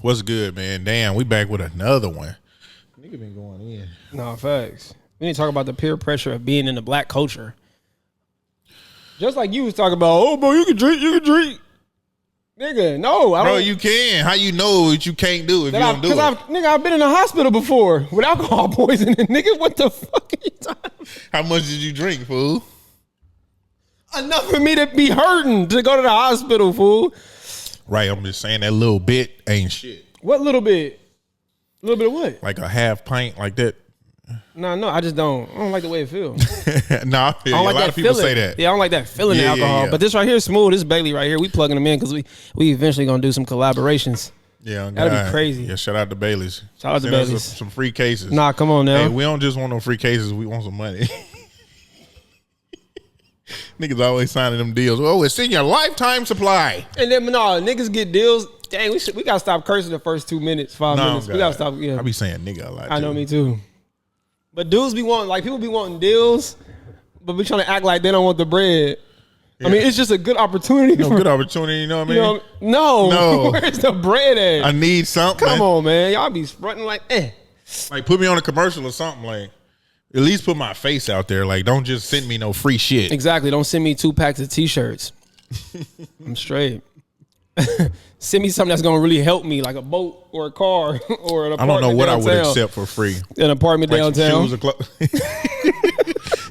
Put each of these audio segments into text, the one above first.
What's good, man? Damn, we back with another one. Nigga been going in. No, facts. We need to talk about the peer pressure of being in the black culture. Just like you was talking about, oh, bro, you can drink. Nigga, no, I don't. Bro, you can. How you know what you can't do if you don't do it? Nigga, I've been in the hospital before with alcohol poisoning. Nigga, what the fuck are you talking about? How much did you drink, fool? Enough for me to be hurting to go to the hospital, fool. Right, I'm just saying that little bit ain't shit. What little bit? A little bit of what? Like a half pint like that. No, I just don't. I don't like the way it feels. Nah, I don't like a lot of people say that. Yeah, I don't like that feeling of alcohol. But this right here is smooth. This is Bailey right here. We plugging them in because we eventually gonna do some collaborations. Yeah, that'd be crazy. Yeah, shout out to Bailey's. Shout out to Bailey's. Some free cases. Nah, come on now. Hey, we don't just want no free cases. We want some money. Niggas always signing them deals. Oh, it's in your lifetime supply. And then niggas get deals. Dang, we gotta stop cursing the first 2 minutes, 5 minutes. We gotta stop. Yeah, I be saying nigga a lot. I know, me too. But dudes be wanting, like, people be wanting deals, but we trying to act like they don't want the bread. Yeah. I mean, it's just a good opportunity. Good opportunity, you know what I mean? No. Where's the bread at? I need something. Come on, man. Y'all be fronting like, Like, put me on a commercial or something, like, at least put my face out there. Like, don't just send me no free shit. Exactly. Don't send me 2 packs of T-shirts. I'm straight. Send me something that's gonna really help me, like a boat or a car or an apartment. I don't know what downtown. I would accept for free. An apartment like downtown. Shoes or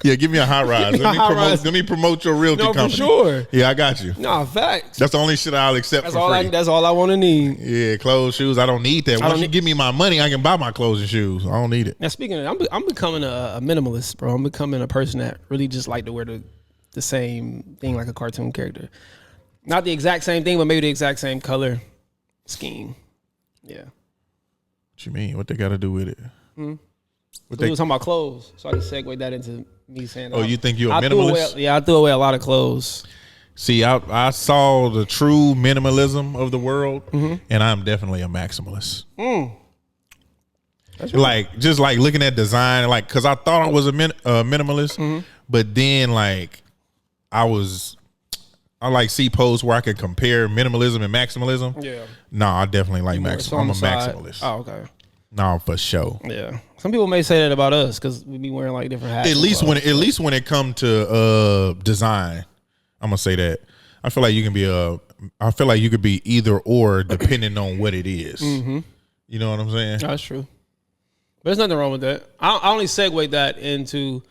yeah, give me a high rise. Let me promote your realty company. For sure. Yeah, I got you. Nah, facts. That's the only shit I'll accept for free. That's all I want to need. Yeah, clothes, shoes. I don't need that. Once you give me my money, I can buy my clothes and shoes. I don't need it. Now, speaking of that, I'm becoming a minimalist, bro. I'm becoming a person that really just like to wear the same thing like a cartoon character. Not the exact same thing, but maybe the exact same color scheme. Yeah. What you mean? What they got to do with it? We were talking about clothes, so I just segue that into me saying. Oh, you think you're a minimalist? I threw away a lot of clothes. See, I saw the true minimalism of the world, and I'm definitely a maximalist. That's like just like looking at design, like because I thought I was a minimalist, but then like I like see posts where I could compare minimalism and maximalism. Yeah. No, I definitely like maximalism. I'm a maximalist. Oh, okay. No, for sure. Yeah. Some people may say that about us because we be wearing like different hats. At least when it comes to design, I'm gonna say that. I feel like you could be either or depending on what it is. You know what I'm saying? That's true. But there's nothing wrong with that. I only segued that into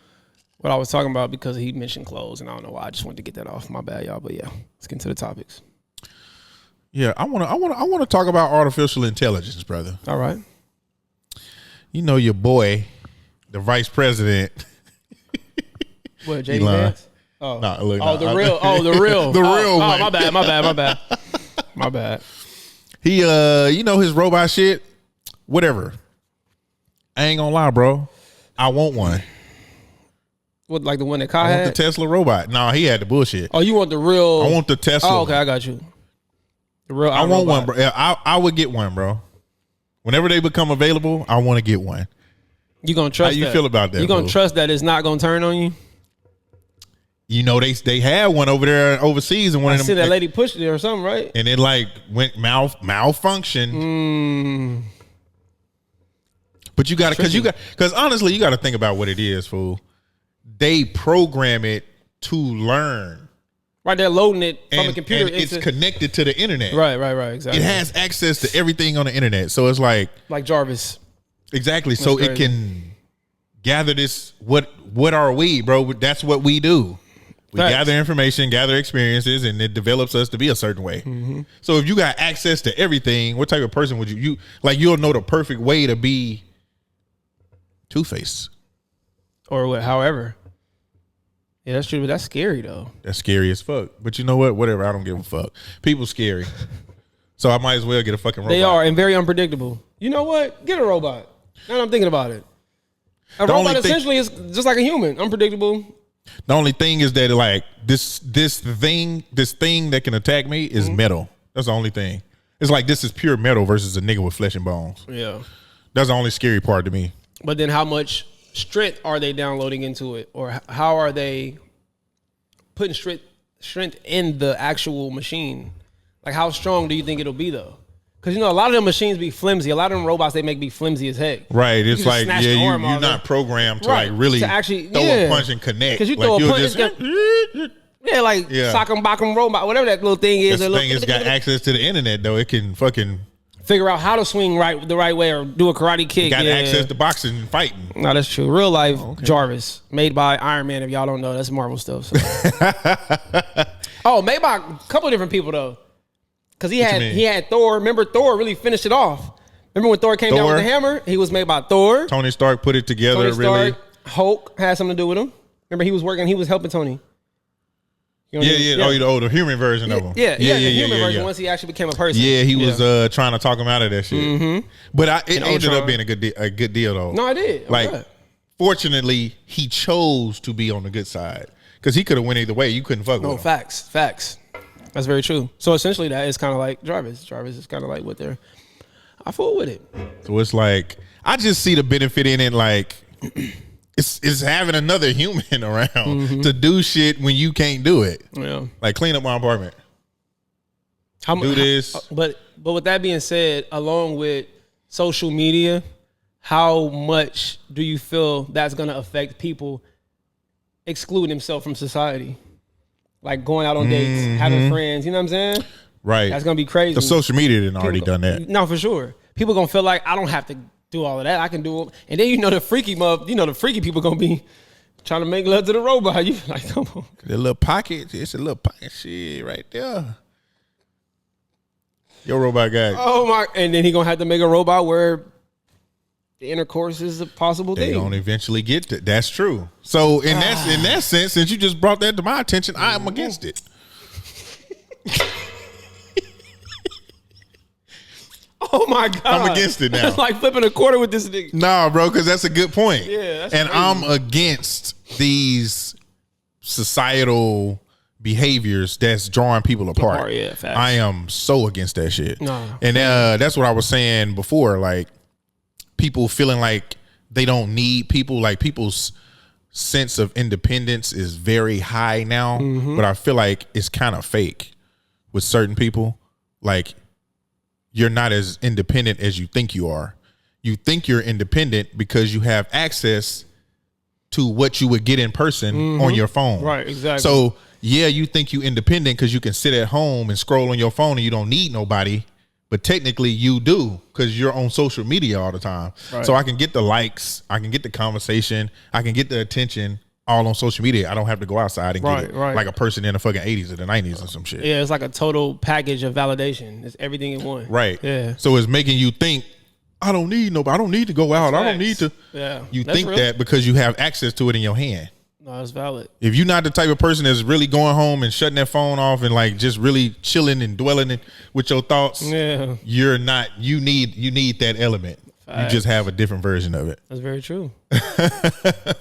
what I was talking about because he mentioned clothes, and I don't know why. I just wanted to get that off. My bad, y'all. But yeah, let's get into the topics. Yeah, I want to talk about artificial intelligence, brother. All right. You know your boy, the vice president. What, Jaden Daniels? Oh, the real. The real one. My bad. He, his robot shit, whatever. I ain't gonna lie, bro. I want one. What, like the one that Kai had? I want the Tesla robot. No, he had the bullshit. Oh, you want the real? I want the Tesla. Oh, okay, I got you. The real. I want one, bro. I would get one, bro. Whenever they become available, I want to get one. You gonna trust? How you feel about that? You gonna trust that it's not gonna turn on you? You know they had one over there overseas, and one of them. I see that lady pushed it or something, right? And it like went malfunctioned. But you got to because honestly, you got to think about what it is, fool. They program it to learn. Right, they're loading it from a computer. And it's connected to the internet. Right, exactly. It has access to everything on the internet. So it's like Jarvis. Exactly. That's so crazy. It can gather this. What are we, bro? That's what we do. We gather information, gather experiences, and it develops us to be a certain way. So if you got access to everything, what type of person would you you'll know the perfect way to be Two-Face. Or what, however. Yeah, that's true, but that's scary though. That's scary as fuck. But you know what? Whatever, I don't give a fuck. People scary. So I might as well get a fucking robot. They are, and very unpredictable. You know what? Get a robot. Now that I'm thinking about it. A robot essentially is just like a human, unpredictable. The only thing is that like this thing that can attack me is metal. That's the only thing. It's like this is pure metal versus a nigga with flesh and bones. Yeah. That's the only scary part to me. But then how much strength are they downloading into it? Or how are they putting strength in the actual machine? Like how strong do you think it'll be though? Because, a lot of them machines be flimsy. A lot of them robots they make be flimsy as heck. Right. It's like, you're not programmed to like really actually throw a punch and connect. Because you throw a punch, sock 'em, bock 'em robot, whatever that little thing is. This thing has got access to the internet, though. It can fucking figure out how to swing the right way or do a karate kick. Got access to boxing and fighting. No, that's true. Real life Jarvis, made by Iron Man. If y'all don't know, that's Marvel stuff. So. Made by a couple of different people though. Because he had Thor. Remember, Thor really finished it off. Remember when Thor came down with the hammer? He was made by Thor. Tony Stark put it together. Really, Hulk had something to do with him. Remember, he was helping Tony. The human version of him. The human version once he actually became a person. Yeah, he was trying to talk him out of that shit. Mm-hmm. But it ended up being a good deal though. No, I did. Fortunately, he chose to be on the good side because he could have went either way. You couldn't fuck with him. No, facts. That's very true. So essentially, that is kind of like Jarvis. Jarvis is kind of like what they're. I fool with it. So it's like I just see the benefit in it. Like it's having another human around to do shit when you can't do it. Yeah, like clean up my apartment. Do this. But with that being said, along with social media, how much do you feel that's going to affect people excluding themselves from society? Like going out on dates, having friends, you know what I'm saying? Right. That's going to be crazy. The social media didn't already done that. No, for sure. People going to feel like I don't have to do all of that. I can do it. And then the freaky people going to be trying to make love to the robot. You like, come on. The little pocket, it's a little pocket shit right there. Your robot guy. Oh my, and then he going to have to make a robot where the intercourse is a possible thing. They're going to eventually get to. That's true. So in that sense, since you just brought that to my attention, I am against it. Oh my God. I'm against it now. It's like flipping a quarter with this nigga. Nah, bro, because that's a good point. Yeah, that's and crazy. I'm against these societal behaviors that's drawing people apart. Yeah, facts. I am so against that shit. Nah. And that's what I was saying before. Like, people feeling like they don't need people. Like, people's sense of independence is very high now. But I feel like it's kind of fake with certain people. Like, you're not as independent as you think you are. You think you're independent because you have access to what you would get in person on your phone. Right, exactly. So, yeah, you think you independent because you can sit at home and scroll on your phone and you don't need nobody. But technically you do because you're on social media all the time. Right. So I can get the likes, I can get the conversation, I can get the attention all on social media. I don't have to go outside and get it like a person in the fucking 80s or the 90s or some shit. Yeah, it's like a total package of validation. It's everything in one. Right. Yeah. So it's making you think, I don't need nobody. I don't need to go out. I don't need to. Yeah. You think real. That because you have access to it in your hand. No, that's valid. If you're not the type of person that's really going home and shutting that phone off and like just really chilling and dwelling with your thoughts, you're not. You need that element. Facts. You just have a different version of it. That's very true. Man,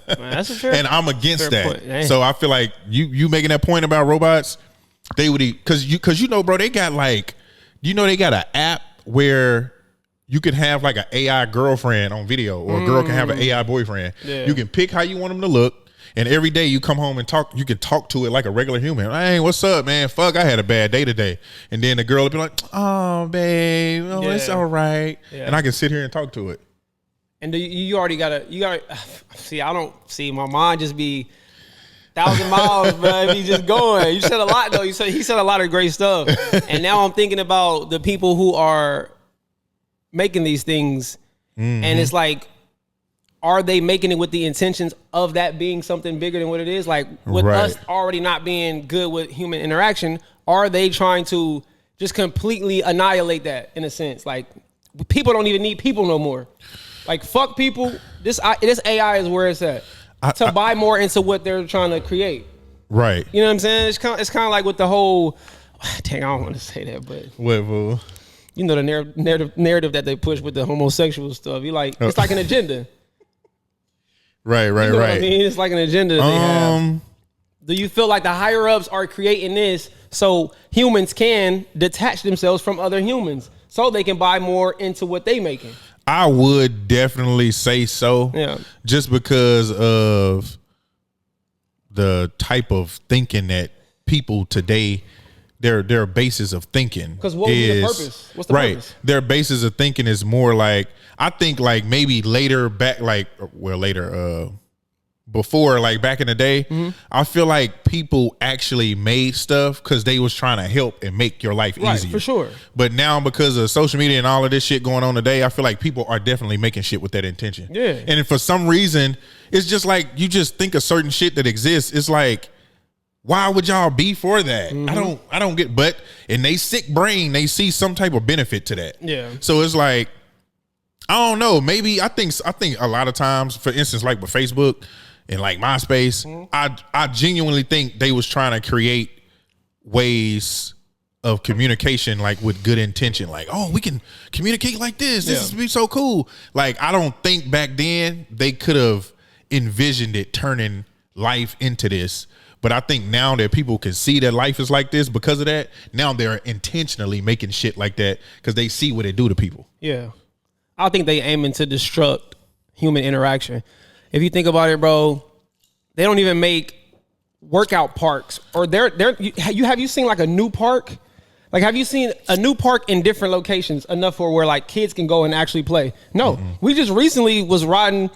that's a fair. And I'm against that. So I feel like you making that point about robots, they would because bro, they got like they got an app where you can have like an AI girlfriend on video, or a girl can have an AI boyfriend. Yeah. You can pick how you want them to look. And every day you come home and talk, you can talk to it like a regular human. Hey, what's up, man? Fuck, I had a bad day today. And then the girl will be like, oh, babe, it's all right. Yeah. And I can sit here and talk to it. And you already got to, see, I don't see my mind just be 1,000 miles, bro. Be just going. You said a lot, though. He said a lot of great stuff. And now I'm thinking about the people who are making these things. And it's like, are they making it with the intentions of that being something bigger than what it is? Like, with us already not being good with human interaction, are they trying to just completely annihilate that in a sense? Like, people don't even need people no more. Like, fuck people. This AI is where it's at. To buy more into what they're trying to create. Right. You know what I'm saying? It's kind of like with the whole, dang, I don't want to say that, but. What, boo? You know, the narrative that they push with the homosexual stuff. You like, it's like an agenda. Right. You know what I mean? It's like an agenda that they have. Do you feel like the higher ups are creating this so humans can detach themselves from other humans so they can buy more into what they making? I would definitely say so. Yeah. Just because of the type of thinking that people today their basis of thinking. Because what would be the purpose? What's the purpose? Their basis of thinking is more like, I think like maybe later back, before, like back in the day, I feel like people actually made stuff because they was trying to help and make your life easier. For sure. But now because of social media and all of this shit going on today, I feel like people are definitely making shit with that intention. Yeah. And for some reason, it's just like you just think of certain shit that exists. It's like, why would y'all be for that? I don't get, but in they sick brain, they see some type of benefit to that. Yeah. So it's like, I don't know. Maybe I think a lot of times, for instance, like with Facebook and like MySpace, I genuinely think they was trying to create ways of communication, like with good intention. Like, oh, we can communicate like this. This would be so cool. Like, I don't think back then they could have envisioned it turning life into this. But I think now that people can see that life is like this because of that, now they're intentionally making shit like that because they see what it do to people. Yeah. I think they aiming to destruct human interaction. If you think about it, bro, they don't even make workout parks, or have you seen like a new park? Like, have you seen a new park in different locations enough for where like kids can go and actually play? No. We just recently was riding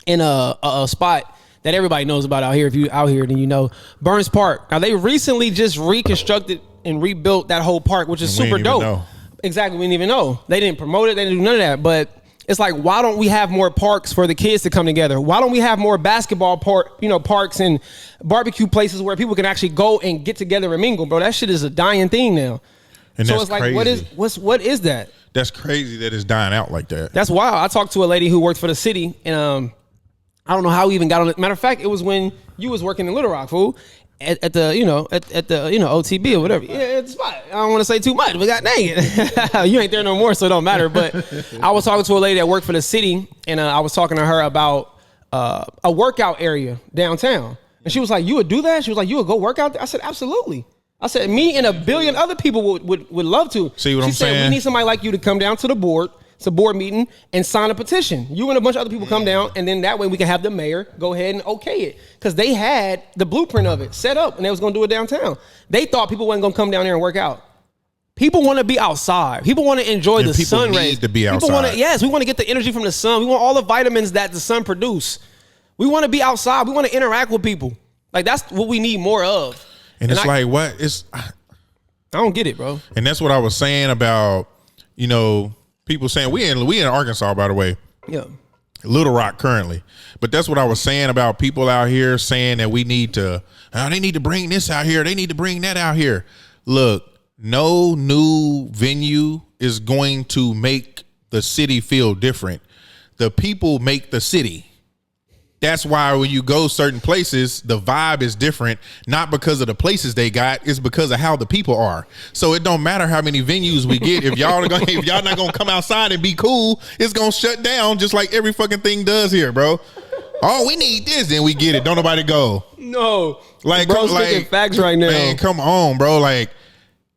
in a spot that everybody knows about out here. If you out here, then you know Burns Park. Now they recently just reconstructed and rebuilt that whole park, which is super dope. Exactly, we didn't even know. They didn't promote it. They didn't do none of that. But it's like, why don't we have more parks for the kids to come together? Why don't we have more basketball parks and barbecue places where people can actually go and get together and mingle, bro? That shit is a dying thing now. And so it's like, crazy. what is that? That's crazy that it's dying out like that. That's wild. I talked to a lady who worked for the city, and I don't know how we even got on it. Matter of fact, it was when you was working in Little Rock, fool. At the OTB or whatever. Yeah, it's spot. I don't want to say too much, but god dang it. You ain't there no more, so it don't matter. But I was talking to a lady that worked for the city, and I was talking to her about a workout area downtown. And she was like, you would do that? She was like, you would go work out there? I said, absolutely. I said, me and a billion other people would love to. See what I'm saying? She said, we need somebody like you to come down to the board. It's a board meeting, and sign a petition. You and a bunch of other people come down, and then that way we can have the mayor go ahead and okay it. Because they had the blueprint of it set up, and they was going to do it downtown. They thought people wasn't going to come down there and work out. People want to be outside. People want to enjoy the sun rays. People need to be outside. We want to get the energy from the sun. We want all the vitamins that the sun produce. We want to be outside. We want to interact with people. Like, that's what we need more of. And it's like, what? I don't get it, bro. And that's what I was saying about, people saying we in Arkansas, by the way. Yeah. Little Rock currently. But that's what I was saying about people out here saying that we need to, they need to bring this out here. They need to bring that out here. Look, no new venue is going to make the city feel different. The people make the city. That's why when you go certain places, the vibe is different, not because of the places they got, it's because of how the people are. So it don't matter how many venues we get. If y'all not gonna come outside and be cool, it's gonna shut down just like every fucking thing does here, bro. Oh, we need this, then we get it. Don't nobody go. No, like, bro, speaking facts right now. Man, come on, bro. Like,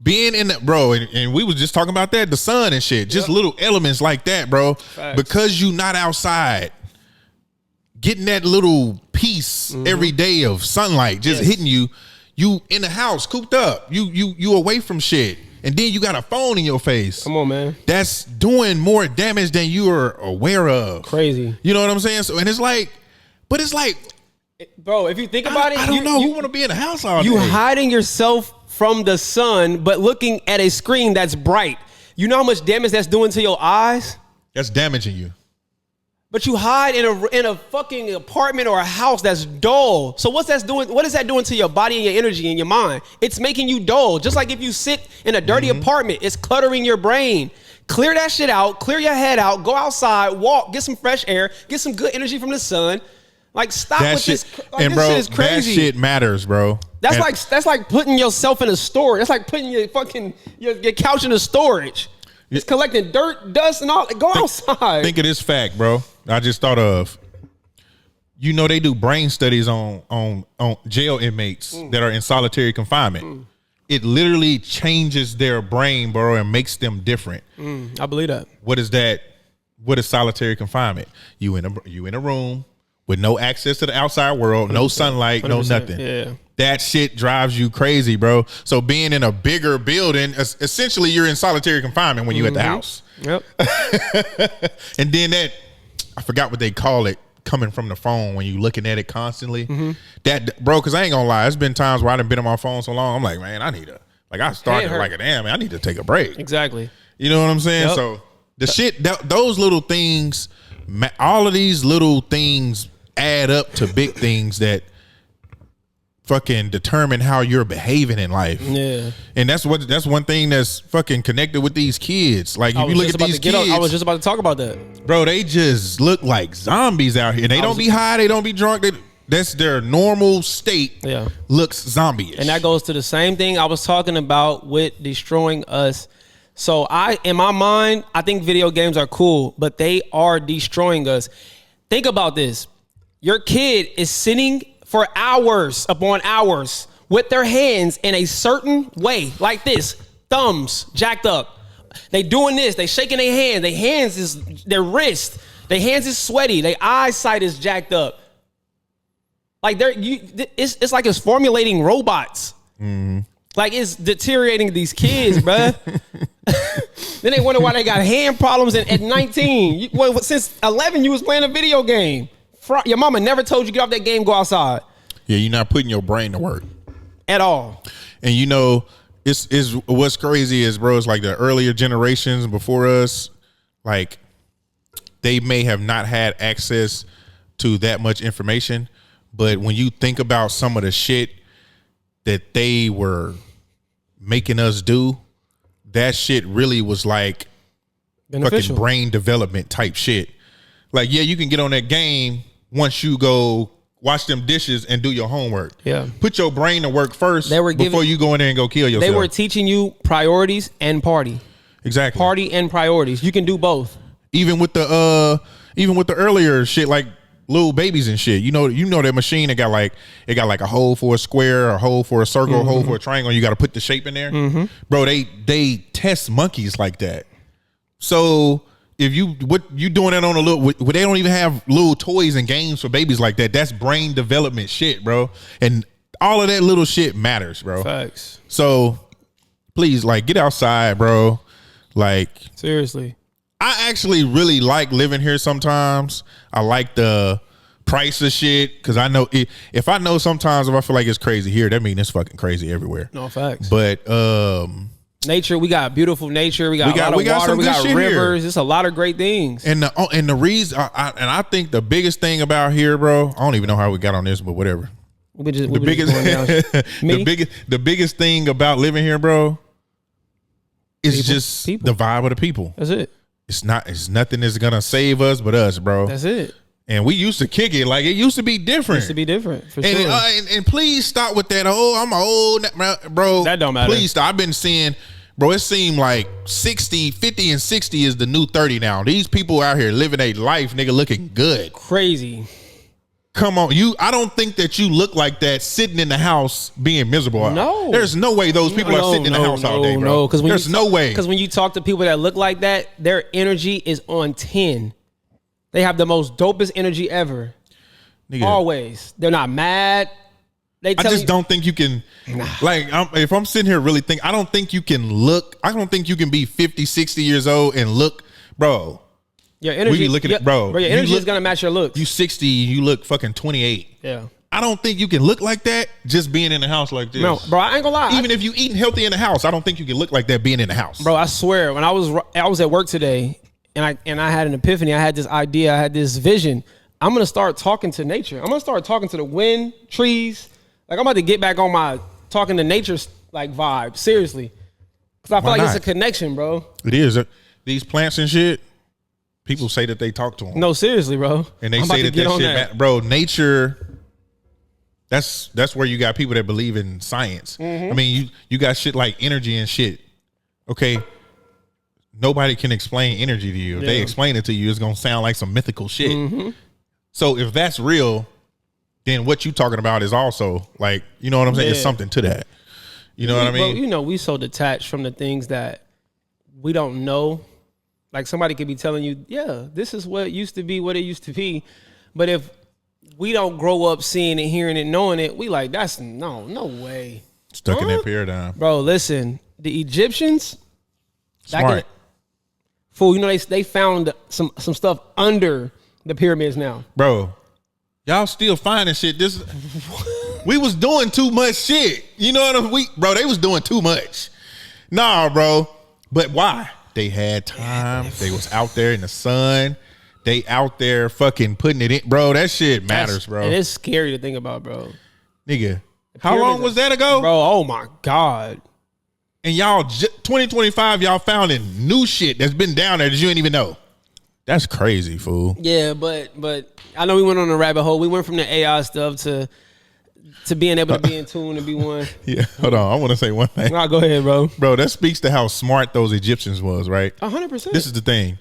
being in the and we was just talking about that, the sun and shit, just little elements like that, bro. Facts. Because you not outside. Getting that little piece every day of sunlight just hitting you in the house, cooped up. You away from shit. And then you got a phone in your face. Come on, man. That's doing more damage than you are aware of. Crazy. You know what I'm saying? So, and it's like, bro, if you think about it, I don't know. You want to be in the house all day. You hiding yourself from the sun, but looking at a screen that's bright. You know how much damage that's doing to your eyes? That's damaging you. But you hide in a fucking apartment or a house that's dull. So what's that doing? What is that doing to your body and your energy and your mind? It's making you dull. Just like if you sit in a dirty apartment, it's cluttering your brain. Clear that shit out. Clear your head out. Go outside. Walk. Get some fresh air. Get some good energy from the sun. Like, stop that with shit, this. Like, and this bro, shit is crazy. That shit matters, bro. That's like putting yourself in a storage. That's like putting your fucking your couch in a storage. It's collecting dirt, dust, and all. Go outside. Think of this fact, bro. I just thought of, they do brain studies on jail inmates that are in solitary confinement. It literally changes their brain, bro, and makes them different. I believe that. What is that? What is solitary confinement? You in a room with no access to the outside world, no sunlight, no nothing. Yeah. that shit drives you crazy, bro. So being in a bigger building, essentially you're in solitary confinement when you're at the house. Yep. And then I forgot what they call it, coming from the phone when you looking at it constantly. That, bro, because I ain't gonna lie, it's been times where I done been on my phone so long, I'm like, man, I need to, like, I started like, damn, man, I need to take a break. Exactly. You know what I'm saying? Yep. So the shit, those little things, all of these little things add up to big things that fucking determine how you're behaving in life. Yeah. And that's one thing that's fucking connected with these kids. Like, if you look at these kids, I was just about to talk about that. Bro, they just look like zombies out here. They don't be high, they don't be drunk. That's their normal state. Yeah. Looks zombie-ish. And that goes to the same thing I was talking about with destroying us. So in my mind, I think video games are cool, but they are destroying us. Think about this. Your kid is sitting for hours upon hours with their hands in a certain way, like this, thumbs jacked up. They doing this, they shaking their hands. Their wrist, their hands is sweaty. Their eyesight is jacked up. Like it's like it's formulating robots. Mm-hmm. Like it's deteriorating these kids, bruh. Then they wonder why they got hand problems at 19. Since 11, you was playing a video game. Your mama never told you get off that game, go outside. Yeah, you're not putting your brain to work at all. And you know, it's what's crazy is, bro, it's like the earlier generations before us, like they may have not had access to that much information, but when you think about some of the shit that they were making us do, that shit really was like fucking brain development type shit. Like, yeah, you can get on that game once you go wash them dishes and do your homework. Yeah. Put your brain to work first before you go in there and go kill yourself. They were teaching you priorities and party. Exactly. Party and priorities. You can do both. Even with the earlier shit, like little babies and shit. You know that machine that got like a hole for a square, a hole for a circle, a hole for a triangle, you gotta put the shape in there. Mm-hmm. Bro, they test monkeys like that. So if you doing that on a little, they don't even have little toys and games for babies like that. That's brain development shit, bro. And all of that little shit matters, bro. Facts. So please, like, get outside, bro. Like, seriously. I actually really like living here sometimes. I like the price of shit because I know if I know sometimes if I feel like it's crazy here, that means it's fucking crazy everywhere. No, facts. But nature, we got beautiful nature. We got a lot of water. We got rivers. It's a lot of great things. And the reason, I think the biggest thing about here, bro, I don't even know how we got on this, but whatever. The biggest thing about living here, bro, is just the vibe of the people. That's it. It's nothing that's gonna save us but us, bro. That's it. And we used to kick it like it used to be different. It used to be different, for sure. And please stop with that. Oh, I'm old, bro. That don't matter. Please stop. I've been seeing, bro, it seemed like 50 and 60 is the new 30 now. These people out here living a life, nigga, looking good. Crazy. Come on. I don't think that you look like that sitting in the house being miserable. No. There's no way those people are sitting in the house all day, bro. No, there's no way. Because when you talk to people that look like that, their energy is on 10. They have the most dopest energy ever. Nigga. Always. They're not mad. I just don't think you can, like, if I'm sitting here really thinking, I don't think you can be 50, 60 years old and look, bro. Your energy, we be looking at, bro. Your energy is going to match your looks. You 60, you look fucking 28. Yeah. I don't think you can look like that just being in the house like this. No, bro, I ain't gonna lie. Even if you eating healthy in the house, I don't think you can look like that being in the house. Bro, I swear, when I was at work today, and I had an epiphany. I had this idea. I had this vision. I'm gonna start talking to nature. I'm gonna start talking to the wind, trees. Like, I'm about to get back on my talking to nature like vibe. Seriously, because I feel like it's a connection, bro. It is. These plants and shit. People say that they talk to them. No, seriously, bro. And they say that shit, bro. Nature. That's where you got people that believe in science. Mm-hmm. I mean, you got shit like energy and shit. Okay. Nobody can explain energy to you. If they explain it to you, it's going to sound like some mythical shit. Mm-hmm. So if that's real, then what you talking about is also like, you know what I'm saying? It's something to that. You know what I mean? Bro, you know, we so detached from the things that we don't know. Like, somebody could be telling you, yeah, this is what used to be, what it used to be. But if we don't grow up seeing it, hearing it, knowing it. We like, that's no way. Stuck in that paradigm. Bro, listen, the Egyptians, Smart. fool, you know, they found some stuff under the pyramids now. Bro, y'all still finding shit. We was doing too much shit. You know what I mean? Bro, they was doing too much. Nah, bro. But why? They had time. They was out there in the sun. They out there fucking putting it in. Bro, that shit matters, bro. And it's scary to think about, bro. Nigga, how long was that ago? Bro, oh my God. And y'all, 2025, y'all founding new shit that's been down there that you didn't even know. That's crazy, fool. Yeah, but I know we went on a rabbit hole. We went from the AI stuff to being able to be in tune and be one. Yeah, hold on. I want to say one thing. Nah, go ahead, bro. Bro, that speaks to how smart those Egyptians was, right? 100%. This is the thing.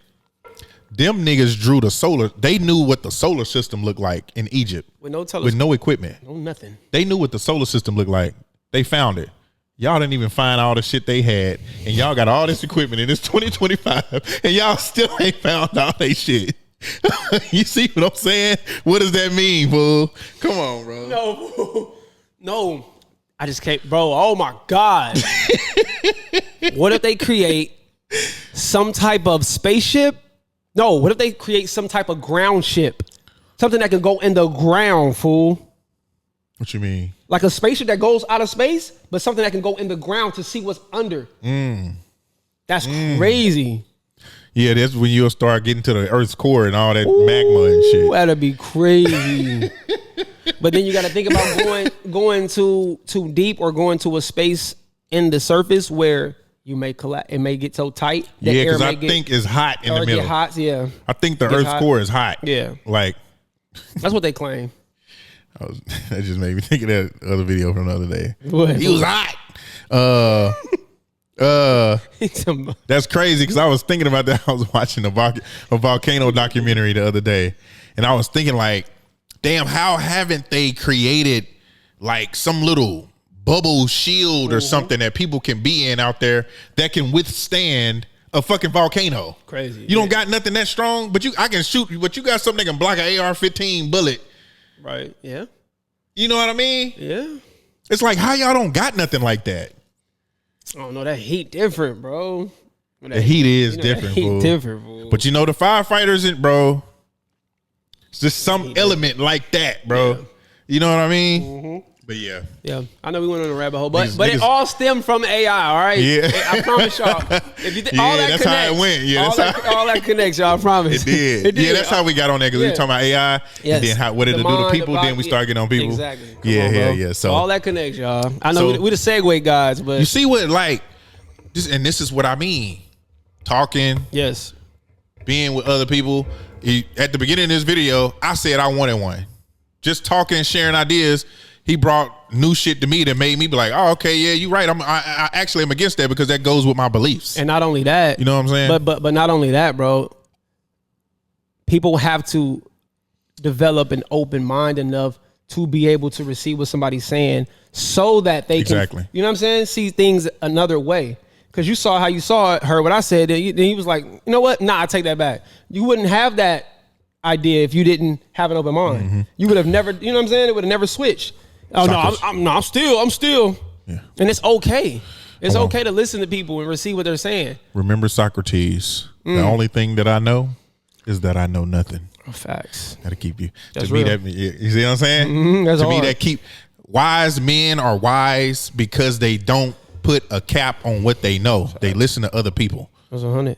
Them niggas drew the solar. They knew what the solar system looked like in Egypt. With no telescope. With no equipment. No nothing. They knew what the solar system looked like. They found it. Y'all didn't even find all the shit they had. And y'all got all this equipment and it's 2025. And y'all still ain't found all they shit. You see what I'm saying? What does that mean, fool? Come on, bro. No, fool. No. I just can't. Bro, oh my God. What if they create some type of spaceship? No, what if they create some type of ground ship? Something that can go in the ground, fool. What you mean? Like a spaceship that goes out of space, but something that can go in the ground to see what's under. That's crazy. Yeah, that's when you'll start getting to the Earth's core and all that magma and shit. That'd be crazy. But then you got to think about going too deep or going to a space in the surface where you may collapse. It may get so tight. Yeah, because I think it's hot in the middle. Get hot, yeah. I think the Earth's core is hot. Yeah, like that's what they claim. That just made me think of that other video from the other day. What? He was hot. That's crazy because I was thinking about that. I was watching a volcano documentary the other day, and I was thinking like, damn, how haven't they created like some little bubble shield or something that people can be in out there that can withstand a fucking volcano? Crazy. You don't got nothing that strong, but I can shoot, but you got something that can block an AR-15 bullet. Right. Yeah. You know what I mean? Yeah. It's like, how y'all don't got nothing like that? I don't know. That heat different, bro. The heat is different, bro. Different, bro. But you know the firefighters, bro. It's just some element like that, bro. Yeah. You know what I mean? Mm-hmm. But yeah. I know we went on a rabbit hole, but it all stemmed from AI. All right. Yeah. I promise y'all. If you all that that's connects, how it went. Yeah, all that connects, y'all. I promise. It did. Yeah, that's how we got on there because we were talking about AI. Yes. And then what did it do to people? Then we started getting on people. Exactly. Yeah. So all that connects, y'all. I know we the segue guys, but you see what this is what I mean. Talking. Yes. Being with other people. At the beginning of this video, I said I wanted one. Just talking, sharing ideas. He brought new shit to me that made me be like, oh, okay, yeah, you're right. I actually am against that because that goes with my beliefs. And not only that, you know what I'm saying? But not only that, bro. People have to develop an open mind enough to be able to receive what somebody's saying so that they can, you know what I'm saying, see things another way. Because you saw how you saw it, heard what I said, then he was like, you know what? Nah, I take that back. You wouldn't have that idea if you didn't have an open mind. Mm-hmm. You would have never, you know what I'm saying? It would have never switched. Oh no, I'm still. Yeah. And it's okay. It's okay to listen to people and receive what they're saying. Remember Socrates. The only thing that I know is that I know nothing. Facts. That'll keep you. That's to me, real. you see what I'm saying? Mm-hmm, that's to hard. me, that keep wise men are wise because they don't put a cap on what they know. They listen to other people. That's 100.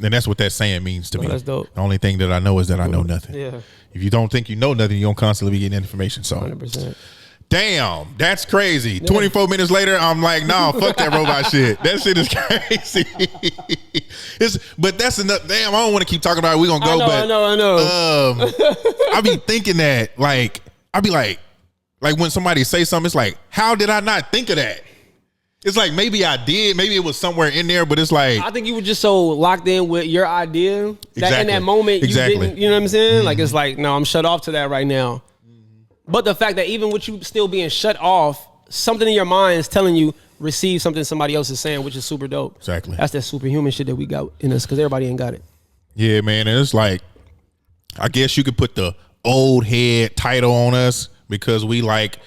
And that's what that saying means to me. That's dope. The only thing that I know is that I know nothing. Yeah. If you don't think you know nothing, you're gonna constantly be getting information. So 100%. Damn, that's crazy. Yeah. 24 minutes later, I'm like, no, fuck that robot shit. That shit is crazy. But that's enough. Damn, I don't want to keep talking about it. We're going to go. I know. I be thinking that, I be like when somebody say something, it's like, how did I not think of that? It's like, maybe I did. Maybe it was somewhere in there, but it's like. I think you were just so locked in with your idea that in that moment, you didn't, you know what I'm saying? Mm-hmm. Like, it's like, no, I'm shut off to that right now. But the fact that even with you still being shut off, something in your mind is telling you receive something somebody else is saying, which is super dope. Exactly. That's that superhuman shit that we got in us because everybody ain't got it. Yeah, man. And it's like, I guess you could put the old head title on us because we like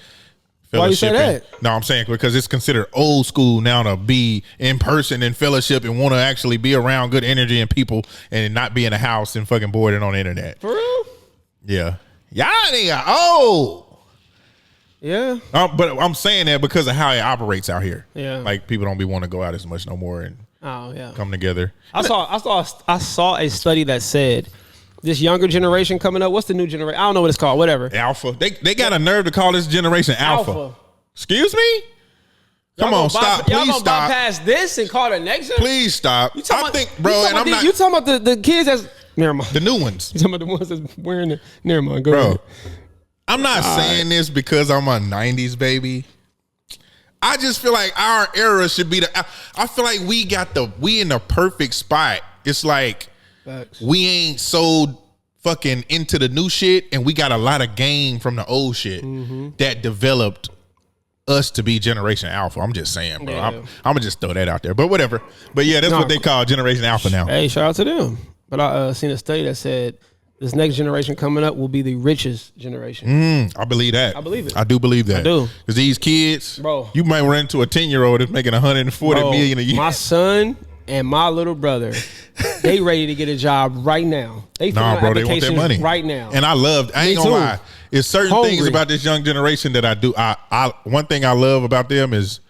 fellowship. Why you say that? No, I'm saying because it's considered old school now to be in person and fellowship and want to actually be around good energy and people and not be in a house and fucking bored and on the internet. For real? Yeah. Y'all nigga old. Yeah. But I'm saying that because of how it operates out here. Yeah. Like people don't be want to go out as much no more and come together. I saw a study that said this younger generation coming up. What's the new generation? I don't know what it's called. Whatever. Alpha. They got a nerve to call this generation alpha. Excuse me? Come on, stop. Y'all Please gonna stop. bypass this and call it next generation? Please stop. You talking about the kids that's never mind. The new ones. You talking about the ones that's wearing it? Never mind. Go ahead. I'm not saying this because I'm a 90s baby. I just feel like our era should be I feel like we in the perfect spot. It's like we ain't so fucking into the new shit and we got a lot of game from the old shit that developed us to be Generation Alpha. I'm just saying, bro. Yeah. I'm gonna just throw that out there. But whatever. But yeah, that's what they call Generation Alpha now. Hey, shout out to them. But I seen a study that said this next generation coming up will be the richest generation. I believe that. I believe it. I do believe that. I do. Because these kids, bro, you might run into a 10-year-old that's making $140 million a year. My son and my little brother, they ready to get a job right now. They bro, they want their money right now. And I ain't gonna lie. It's certain things about this young generation that I do. One thing I love about them is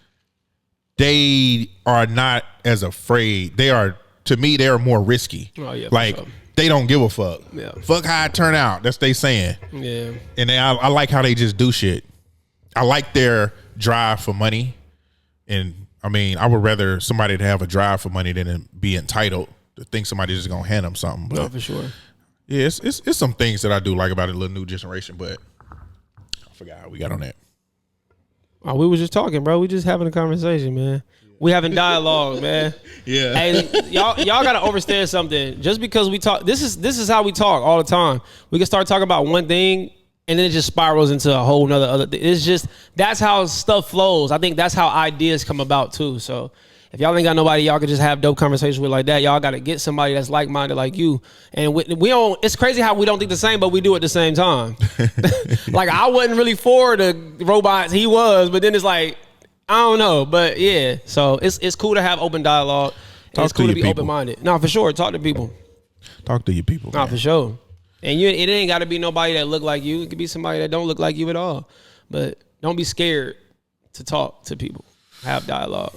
they are not as afraid. To me, they are more risky. Oh yeah, like they don't give a fuck. Yeah. Fuck how it turn out. That's they saying. Yeah. And I like how they just do shit. I like their drive for money. And I mean, I would rather somebody to have a drive for money than be entitled to think somebody's just gonna hand them something. But no, for sure. Yeah, it's some things that I do like about the little new generation, but I forgot how we got on that. Oh, we was just talking, bro. We just having a conversation, man. We having dialogue, man. Yeah. Hey, y'all gotta understand something. Just because we talk, this is how we talk all the time. We can start talking about one thing, and then it just spirals into a whole nother other thing. It's just that's how stuff flows. I think that's how ideas come about too. So if y'all ain't got nobody y'all can just have dope conversations with like that, y'all got to get somebody that's like-minded like you. And we don't, it's crazy how we don't think the same, but we do at the same time. Like I wasn't really for the robots, he was, but then it's like, I don't know. But yeah, so it's cool to have open dialogue. It's cool to be open-minded. No, for sure, talk to people. Talk to your people. No, for sure. And it ain't got to be nobody that look like you. It could be somebody that don't look like you at all. But don't be scared to talk to people. Have dialogue.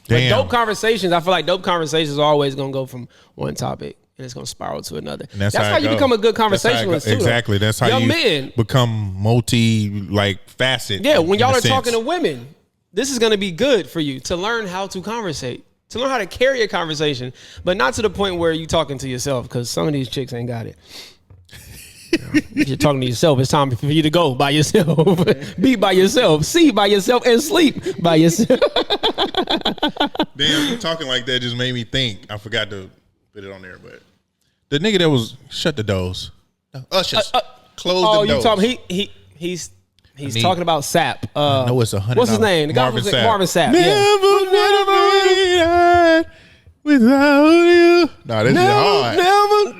But dope conversations, I feel like dope conversations are always going to go from one topic and it's going to spiral to another. And that's how you become a good conversationalist too. Exactly. That's how you become faceted. Yeah, when y'all are talking to women, this is going to be good for you to learn how to conversate, to learn how to carry a conversation, but not to the point where you talking to yourself because some of these chicks ain't got it. You're talking to yourself. It's time for you to go by yourself, be by yourself, see by yourself, and sleep by yourself. Damn, you talking like that just made me think. I forgot to put it on there, but the nigga that was shut the doors, ushers, close the doors. Oh, you talking? He's talking about Sapp. No, it's $100. What's his name? The guy Marvin Sapp. Marvin Sapp. Never without you. No, this is hard. Never.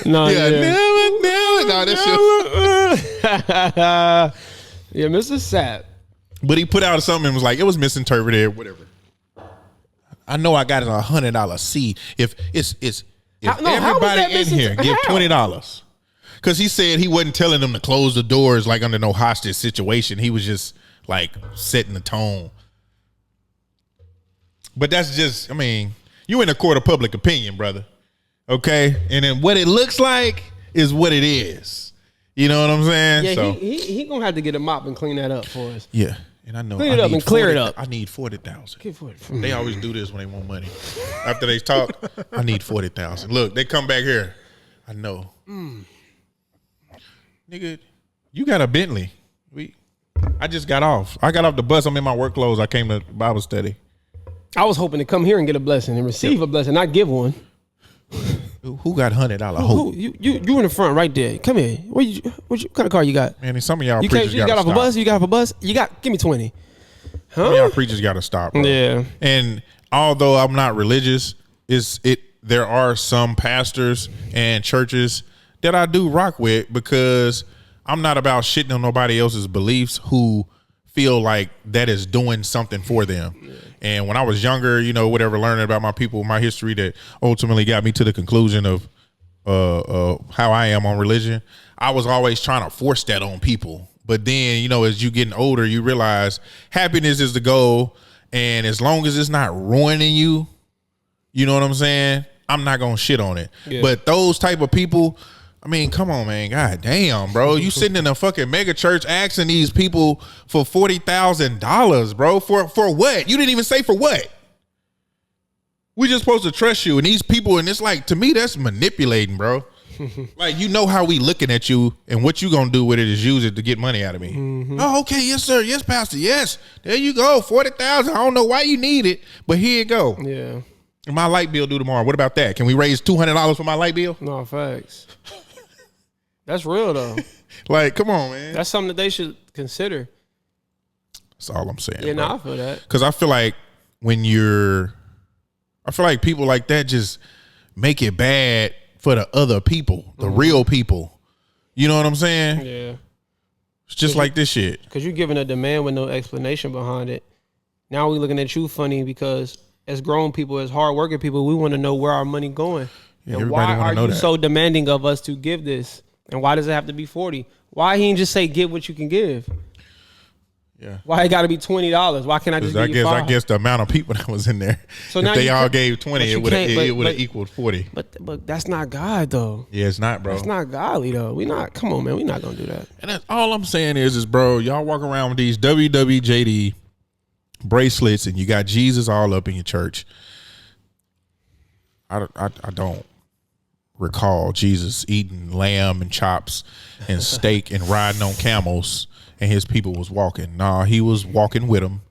No, never. No, this shit. Yeah, Mr. Sapp. But he put out something and was like, it was misinterpreted, whatever. I know I got a $100 seed. If everybody in here give $20. Because he said he wasn't telling them to close the doors like under no hostage situation. He was just like setting the tone. But that's just, I mean, you in a court of public opinion, brother. Okay? And then what it looks like is what it is. You know what I'm saying? Yeah, so, he gonna have to get a mop and clean that up for us. Yeah. And I know clean it up and clear it up. I need 40,000. They always do this when they want money. After they talk, I need 40,000. Look, they come back here. I know. Nigga, you got a Bentley. I just got off. I got off the bus. I'm in my work clothes. I came to Bible study. I was hoping to come here and get a blessing and receive a blessing, not give one. Who got $100 hope? You in the front right there. Come here. What kind of car you got? Man, some of y'all preachers got off a bus. You got off a bus. Give me 20. Huh? Some of y'all preachers got to stop. Bro. Yeah. And although I'm not religious, there are some pastors and churches that I do rock with because I'm not about shitting on nobody else's beliefs who feel like that is doing something for them. Yeah. And when I was younger, you know, whatever, learning about my people, my history that ultimately got me to the conclusion of how I am on religion, I was always trying to force that on people. But then, you know, as you getting older, you realize happiness is the goal. And as long as it's not ruining you, you know what I'm saying? I'm not going to shit on it. Yeah. But those type of people, I mean, come on, man. God damn, bro. You sitting in a fucking mega church asking these people for $40,000, bro. For what? You didn't even say for what. We just supposed to trust you. And these people, and it's like, to me, that's manipulating, bro. Like, you know how we looking at you, and what you gonna do with it is use it to get money out of me. Mm-hmm. Oh, okay, yes, sir. Yes, pastor. Yes. There you go. 40,000. I don't know why you need it, but here you go. Yeah. And my light bill due tomorrow. What about that? Can we raise $200 for my light bill? No, facts. That's real though. Like, come on, man. That's something that they should consider. That's all I'm saying. Yeah, no, I feel that. Because I feel like I feel like people like that just make it bad for the other people, the real people. You know what I'm saying? Yeah. It's just like this shit. Because you're giving a demand with no explanation behind it. Now we looking at you funny because as grown people, as hardworking people, we want to know where our money going. Yeah, and why are you so demanding of us to give this? And why does it have to be 40? Why he didn't just say give what you can give? Yeah. Why it got to be $20? Why can't I just give you $5? I guess the amount of people that was in there. So if they all gave 20, it would have equaled 40. But that's not God though. Yeah, it's not, bro. It's not godly though. Come on, man. We're not gonna do that. And that's all I'm saying is bro, y'all walk around with these WWJD bracelets and you got Jesus all up in your church. I don't recall Jesus eating lamb and chops and steak and riding on camels and his people was walking. Nah, he was walking with them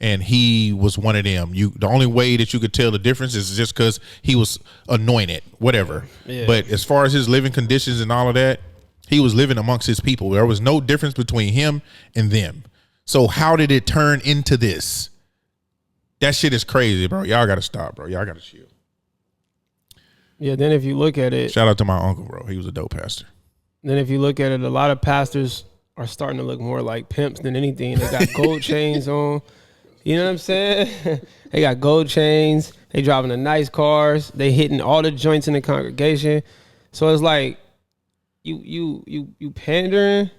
and he was one of them. The only way that you could tell the difference is just because he was anointed, whatever. Yeah. But as far as his living conditions and all of that, he was living amongst his people. There was no difference between him and them. So how did it turn into this? That shit is crazy, bro. Y'all got to stop, bro. Y'all got to chill. Yeah, then if you look at it. Shout out to my uncle, bro. He was a dope pastor. Then if you look at it, a lot of pastors are starting to look more like pimps than anything. They got gold chains on. You know what I'm saying? They got gold chains. They driving the nice cars. They hitting all the joints in the congregation. So it's like, you pandering,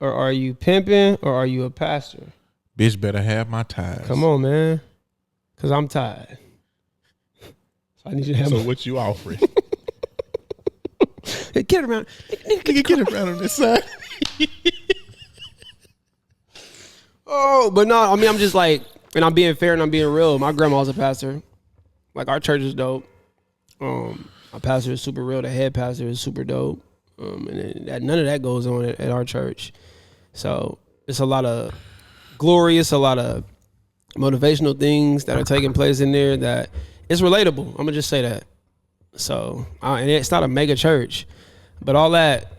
or are you pimping, or are you a pastor? Bitch better have my tithes. Come on, man. Because I'm tired. So I need you to have what you offering? Hey, get around. Nigga, get around on this side. Oh, but no, I mean, I'm just like, and I'm being fair and I'm being real. My grandma's a pastor. Like, our church is dope. Our pastor is super real. The head pastor is super dope. And none of that goes on at our church. So it's a lot of glorious, a lot of motivational things that are taking place in there that it's relatable. I'm gonna just say that. So, and it's not a mega church, but all that,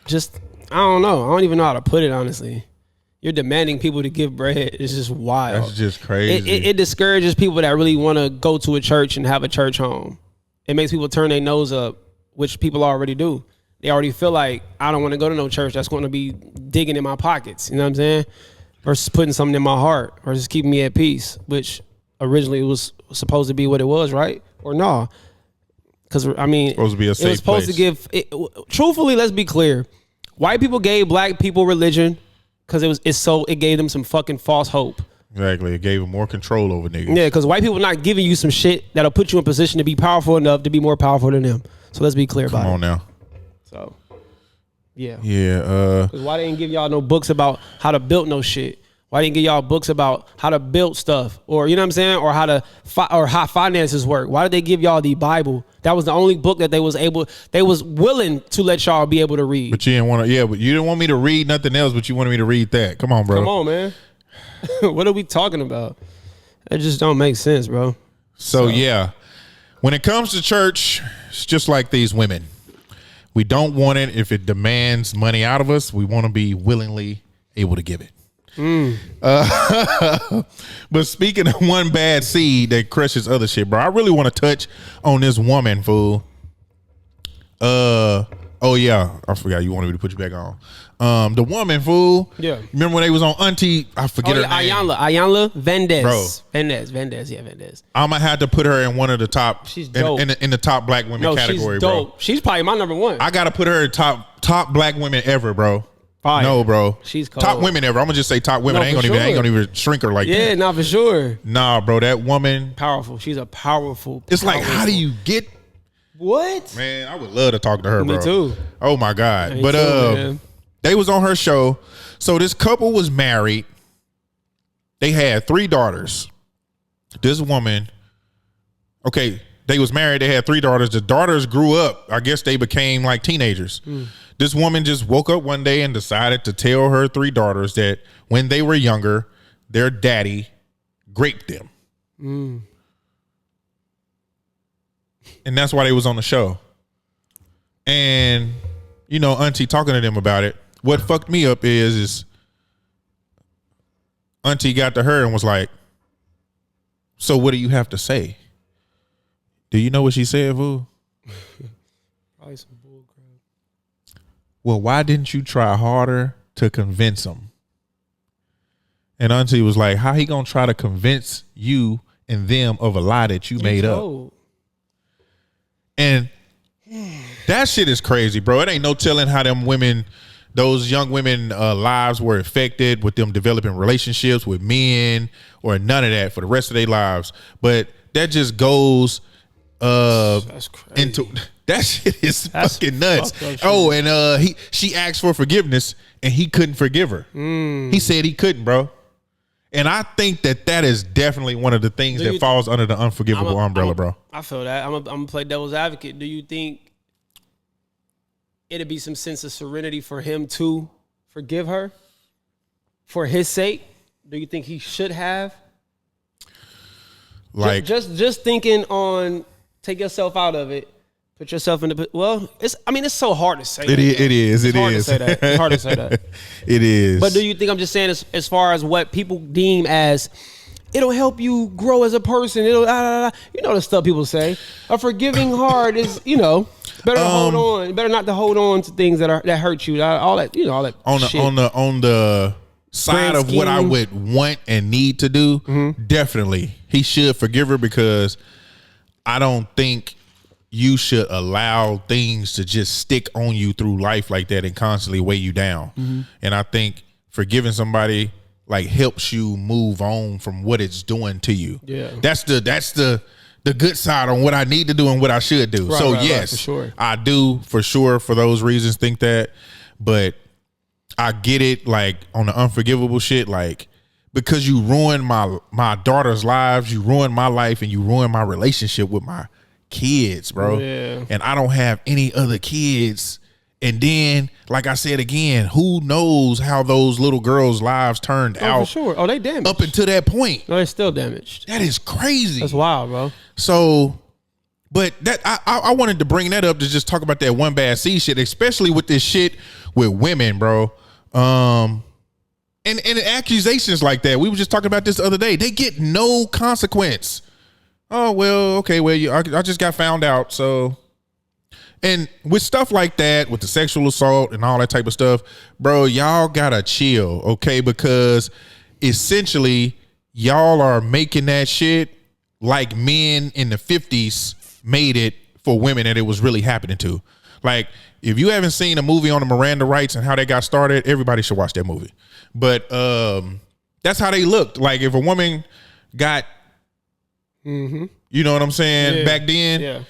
just, I don't know. I don't even know how to put it, honestly. You're demanding people to give bread. It's just wild. That's just crazy. It discourages people that really want to go to a church and have a church home. It makes people turn their nose up, which people already do. They already feel like, I don't want to go to no church that's going to be digging in my pockets. You know what I'm saying? Versus putting something in my heart, versus keeping me at peace, which originally it was supposed to be what it was, right? Or no? Because, I mean, supposed to be a safe it was supposed place. to give, truthfully, let's be clear. White people gave black people religion because it gave them some fucking false hope. Exactly. It gave them more control over niggas. Yeah, because white people not giving you some shit that'll put you in position to be powerful enough to be more powerful than them. So let's be clear about it. Come on now. So, yeah. Yeah. Because why they didn't give y'all no books about how to build no shit? Why didn't give y'all books about how to build stuff, or you know what I'm saying, or how finances work? Why did they give y'all the Bible? That was the only book that they was willing to let y'all be able to read. But you didn't want to. Yeah, but you didn't want me to read nothing else, but you wanted me to read that. Come on, bro. Come on, man. What are we talking about? It just don't make sense, bro. So yeah, when it comes to church, it's just like these women. We don't want it if it demands money out of us. We want to be willingly able to give it. But speaking of one bad seed that crushes other shit, bro, I really want to touch on this woman, fool. Oh yeah, I forgot you wanted me to put you back on. The woman, fool. Yeah. Remember when they was on Auntie? I forget her name. Ayanla Vendez. Bro. Vendez. Yeah, Vendez. I'm gonna have to put her in one of the top. She's dope. In the top black women category, she's dope. bro. She's probably my number one. I gotta put her in top black women ever, bro. Fire. No, bro. She's cold. Top women ever. I'm gonna just say top women. No, I ain't gonna even shrink her like that. Yeah, not for sure. Nah, bro. That woman, Powerful. She's a powerful. it's like, how do you get? What? Man, I would love to talk to her, bro. Me too. Oh my God. Me But too, man. they was on her show. So this couple was married. They had 3 daughters. This woman, okay, they was married. They had 3 daughters. The daughters grew up. I guess they became like teenagers. This woman just woke up one day and decided to tell her 3 daughters that when they were younger, their daddy raped them. And that's why they was on the show. And, you know, Auntie talking to them about it. What fucked me up is Auntie got to her and was like, so what do you have to say? Do you know what she said, Vu? Probably some bullcrap. Well, why didn't you try harder to convince him? And Auntie was like, how he gonna try to convince you and them of a lie that you made up? And that shit is crazy, bro. It ain't no telling how them women, those young women lives were affected with them developing relationships with men or none of that for the rest of their lives. But that just goes That's crazy. into that shit is fucking nuts. Oh, and she asked for forgiveness and he couldn't forgive her. He said he couldn't, bro. And I think that is definitely one of the things that falls under the unforgivable umbrella, bro. I feel that. I'm gonna play devil's advocate. Do you think it'd be some sense of serenity for him to forgive her for his sake? Do you think he should have? Like just thinking on take yourself out of it. Put yourself in the it's so hard to say. It is. It's hard to say that. It's hard to say that. It is. But do you think I'm just saying as far as what people deem as it'll help you grow as a person? It'll you know the stuff people say. A forgiving heart is better to hold on. Better not to hold on to things that hurt you. All that all that shit. on the side Grand of what I scheme. would want and need to do, definitely he should forgive her because I don't think you should allow things to just stick on you through life like that and constantly weigh you down. And I think forgiving somebody like helps you move on from what it's doing to you. Yeah. That's the good side on what I need to do and what I should do. Right, so right, yes, for sure. I do for sure for those reasons think that, but I get it like on the unforgivable shit, like because you ruined my daughter's lives, you ruined my life, and you ruined my relationship with my kids, bro. Yeah. And I don't have any other kids. And then, like I said again, who knows how those little girls' lives turned out? For sure. Oh, they damaged. Up until that point. No, they're still damaged. That is crazy. That's wild, bro. So, but that I wanted to bring that up to just talk about that one bad seed shit, especially with this shit with women, bro. And accusations like that. We were just talking about this the other day. They get no consequence. Oh, well, okay, well, I just got found out, so. And with stuff like that, with the sexual assault and all that type of stuff, bro, y'all gotta chill, okay? Because essentially, y'all are making that shit like men in the 50s made it for women that it was really happening to. Like, if you haven't seen a movie on the Miranda rights and how they got started, everybody should watch that movie. But that's how they looked. Like, if a woman got, you know what I'm saying, back then,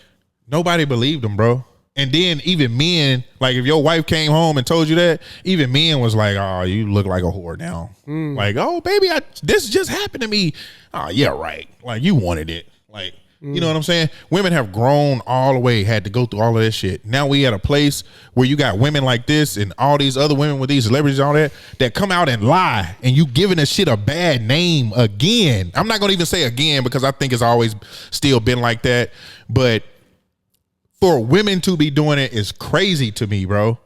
nobody believed them, bro. And then even men, like if your wife came home and told you that, even men was like, oh, you look like a whore now. Like, oh, baby, this just happened to me. Oh, yeah, right. Like, you wanted it. Like, you know what I'm saying? Women have grown all the way, had to go through all of this shit. Now we at a place where you got women like this and all these other women with these celebrities and all that come out and lie, and you giving this shit a bad name again. I'm not going to even say again because I think it's always still been like that. But for women to be doing it is crazy to me, bro.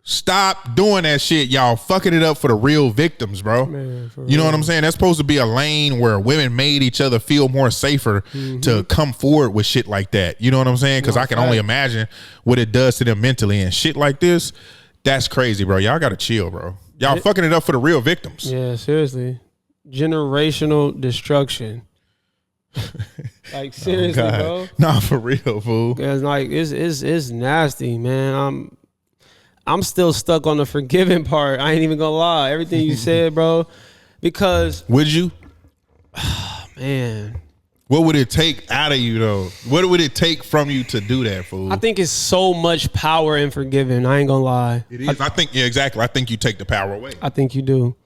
Stop doing that shit. Y'all fucking it up for the real victims, bro. Man, you know what I'm saying? That's supposed to be a lane where women made each other feel more safer to come forward with shit like that. You know what I'm saying? Because I can only imagine what it does to them mentally and shit like this. That's crazy, bro. Y'all got to chill, bro. Y'all fucking it up for the real victims. Yeah, seriously. Generational destruction. Like, seriously, bro. Nah, for real, fool. It's like, it's nasty, man. I'm still stuck on the forgiving part. I ain't even gonna lie. Everything you said, bro. Because would you? Man. What would it take out of you though? What would it take from you to do that, fool? I think it's so much power in forgiving. I ain't gonna lie. It is. I think, yeah, exactly. I think you take the power away. I think you do.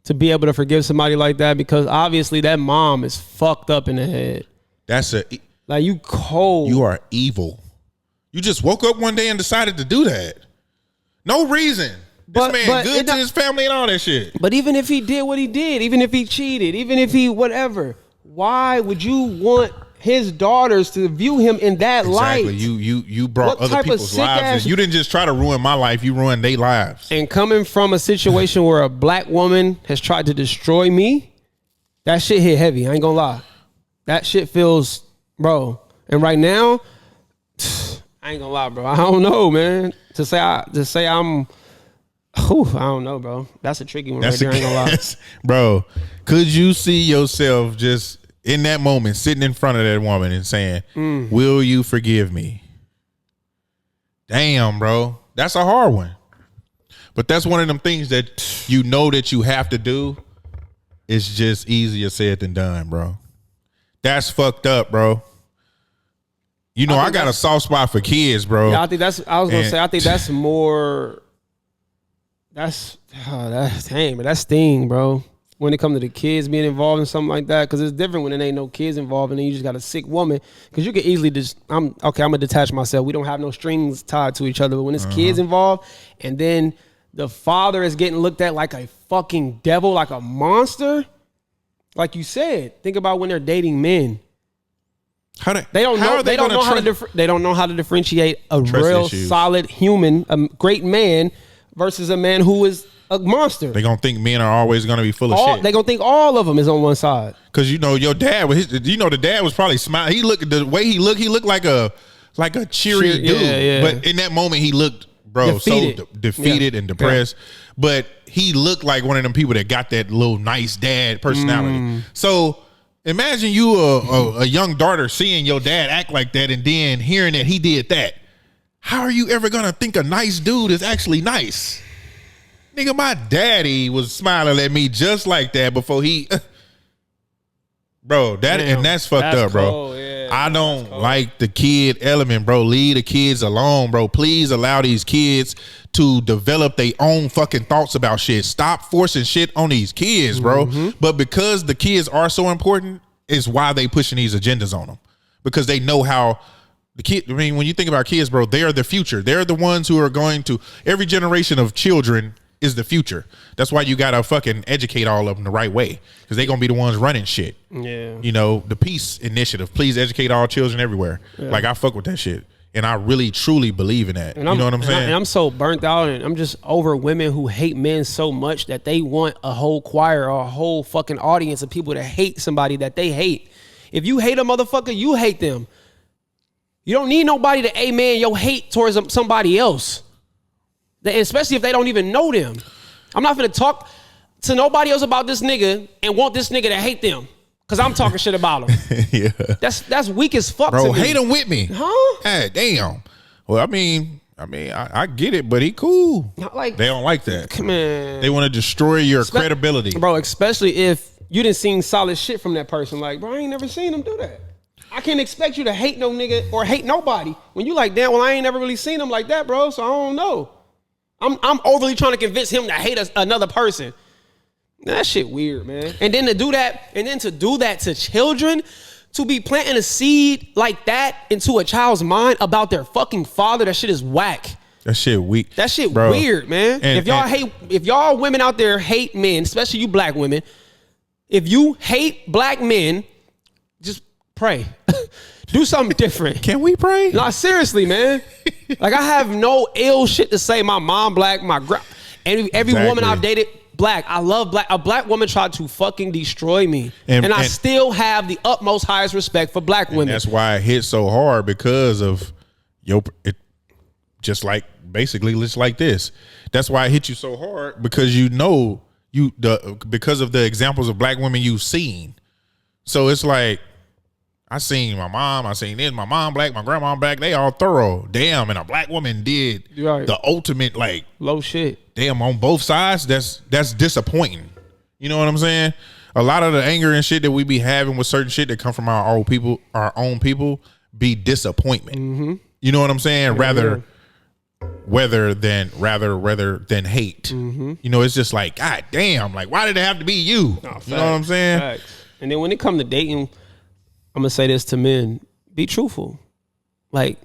To be able to forgive somebody like that, because obviously that mom is fucked up in the head. Like, you cold. You are evil. You just woke up one day and decided to do that. No reason. This man good to his family and all that shit. But even if he did what he did, even if he cheated, even if he whatever, why would you want his daughters to view him in that light? Exactly. You brought other people's lives. You didn't just try to ruin my life. You ruined their lives. And coming from a situation where a black woman has tried to destroy me, that shit hit heavy. I ain't gonna lie. That shit feels, bro. And right now, I ain't gonna lie, bro. I don't know, man. To say I'm, I don't know, bro. That's a tricky one right there. I ain't gonna lie. Bro, could you see yourself just in that moment sitting in front of that woman and saying, will you forgive me? Damn, bro. That's a hard one. But that's one of them things that you know that you have to do. It's just easier said than done, bro. That's fucked up, bro. You know, I got a soft spot for kids, bro. Yeah, I think that's more. That's dang, but that's sting, bro. When it comes to the kids being involved in something like that, because it's different when there ain't no kids involved and then you just got a sick woman. Because you can easily just, I'm gonna detach myself. We don't have no strings tied to each other. But when it's kids involved, and then the father is getting looked at like a fucking devil, like a monster, like you said. Think about when they're dating men. They don't know how to differentiate a real solid human, a great man, versus a man who is a monster. They gonna think men are always gonna be full of shit. They gonna think all of them is on one side. Cause you know your dad was, the dad was probably smiling. He looked, the way he looked like a cheery dude. Yeah. But in that moment he looked, bro, defeated. So defeated and depressed. Yeah. But he looked like one of them people that got that little nice dad personality. So imagine you a young daughter seeing your dad act like that and then hearing that he did that. How are you ever gonna think a nice dude is actually nice? Nigga, my daddy was smiling at me just like that before he bro, and that's fucked up, bro. Cold, yeah. I don't like the kid element, bro. Leave the kids alone, bro. Please allow these kids to develop their own fucking thoughts about shit. Stop forcing shit on these kids, bro. But because the kids are so important is why they pushing these agendas on them. Because they know how the kid, I mean, when you think about kids, bro, they are the future. They're the ones who are going to, every generation of children is the future. That's why you gotta fucking educate all of them the right way, because they're gonna be the ones running shit. Yeah. You know, the peace initiative, please educate all children everywhere. Yeah. Like, I fuck with that shit. And I really, truly believe in that. You know what I'm saying? And I'm so burnt out, and I'm just over women who hate men so much that they want a whole choir or a whole fucking audience of people that hate somebody that they hate. If you hate a motherfucker, you hate them. You don't need nobody to amen your hate towards somebody else. Especially if they don't even know them. I'm not going to talk to nobody else about this nigga and want this nigga to hate them because I'm talking shit about him. Yeah. That's weak as fuck, bro, to me. Hate him with me. Huh? Hey, damn. Well, I mean, I get it, but he cool. Like, they don't like that. Come on. They want to destroy your credibility. Bro, especially if you didn't see solid shit from that person. Like, bro, I ain't never seen him do that. I can't expect you to hate no nigga or hate nobody when you like, damn, well, I ain't never really seen him like that, bro, so I don't know. I'm overly trying to convince him to hate another person. That shit weird, man. And then to do that to children, to be planting a seed like that into a child's mind about their fucking father, that shit is whack. That shit weak. That shit weird, man. And, if y'all women out there hate men, especially you black women, if you hate black men, just pray. Do something different. Can we pray? No, seriously, man. Like, I have no ill shit to say. My mom black, every woman I've dated black. I love black. A black woman tried to fucking destroy me, and I still have the utmost highest respect for black women. That's why it hit so hard, because of just like this. That's why it hit you so hard, because because of the examples of black women you've seen. So it's like, I seen my mom, my mom black, my grandma black, they all thorough. Damn, and a black woman did the ultimate, like, low shit. Damn, on both sides, that's disappointing. You know what I'm saying? A lot of the anger and shit that we be having with certain shit that come from our own people be disappointment. Mm-hmm. You know what I'm saying? Rather than hate. Mm-hmm. You know, it's just like, God damn, like, why did it have to be you? No, you know what I'm saying? Facts. And then when it comes to dating, I'm gonna say this to men: be truthful. Like,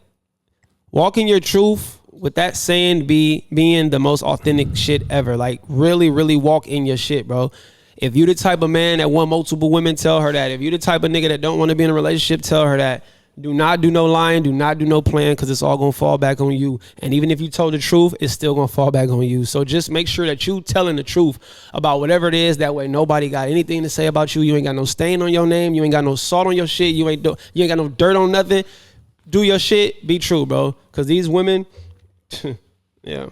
walk in your truth, with that saying being the most authentic shit ever. Like, really, really walk in your shit, bro. If you the type of man that want multiple women, tell her that. If you the type of nigga that don't want to be in a relationship, tell her that. Do not do no lying. Do not do no plan, because it's all going to fall back on you. And even if you told the truth, it's still going to fall back on you. So just make sure that you telling the truth about whatever it is. That way nobody got anything to say about you. You ain't got no stain on your name. You ain't got no salt on your shit. You ain't got no dirt on nothing. Do your shit. Be true, bro. Because these women, yeah.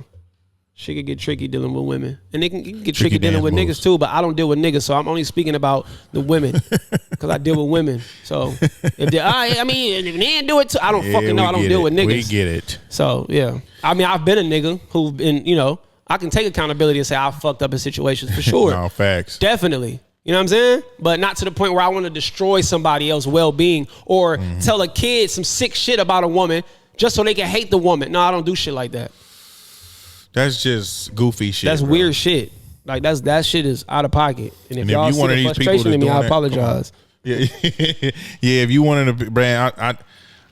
She could get tricky dealing with women. And they can get tricky dealing with niggas too, but I don't deal with niggas, so I'm only speaking about the women. Because I deal with women. So if they didn't do it too, I don't fucking know. I don't deal with niggas. We get it. So yeah. I mean, I've been a nigga who's been, I can take accountability and say I fucked up in situations for sure. No, facts. Definitely. You know what I'm saying? But not to the point where I want to destroy somebody else's well-being or tell a kid some sick shit about a woman just so they can hate the woman. No, I don't do shit like that. That's just goofy shit. That's weird shit. Like, that shit is out of pocket. And if y'all see the frustration in me, I apologize. Yeah, yeah. If you wanted to, Brand,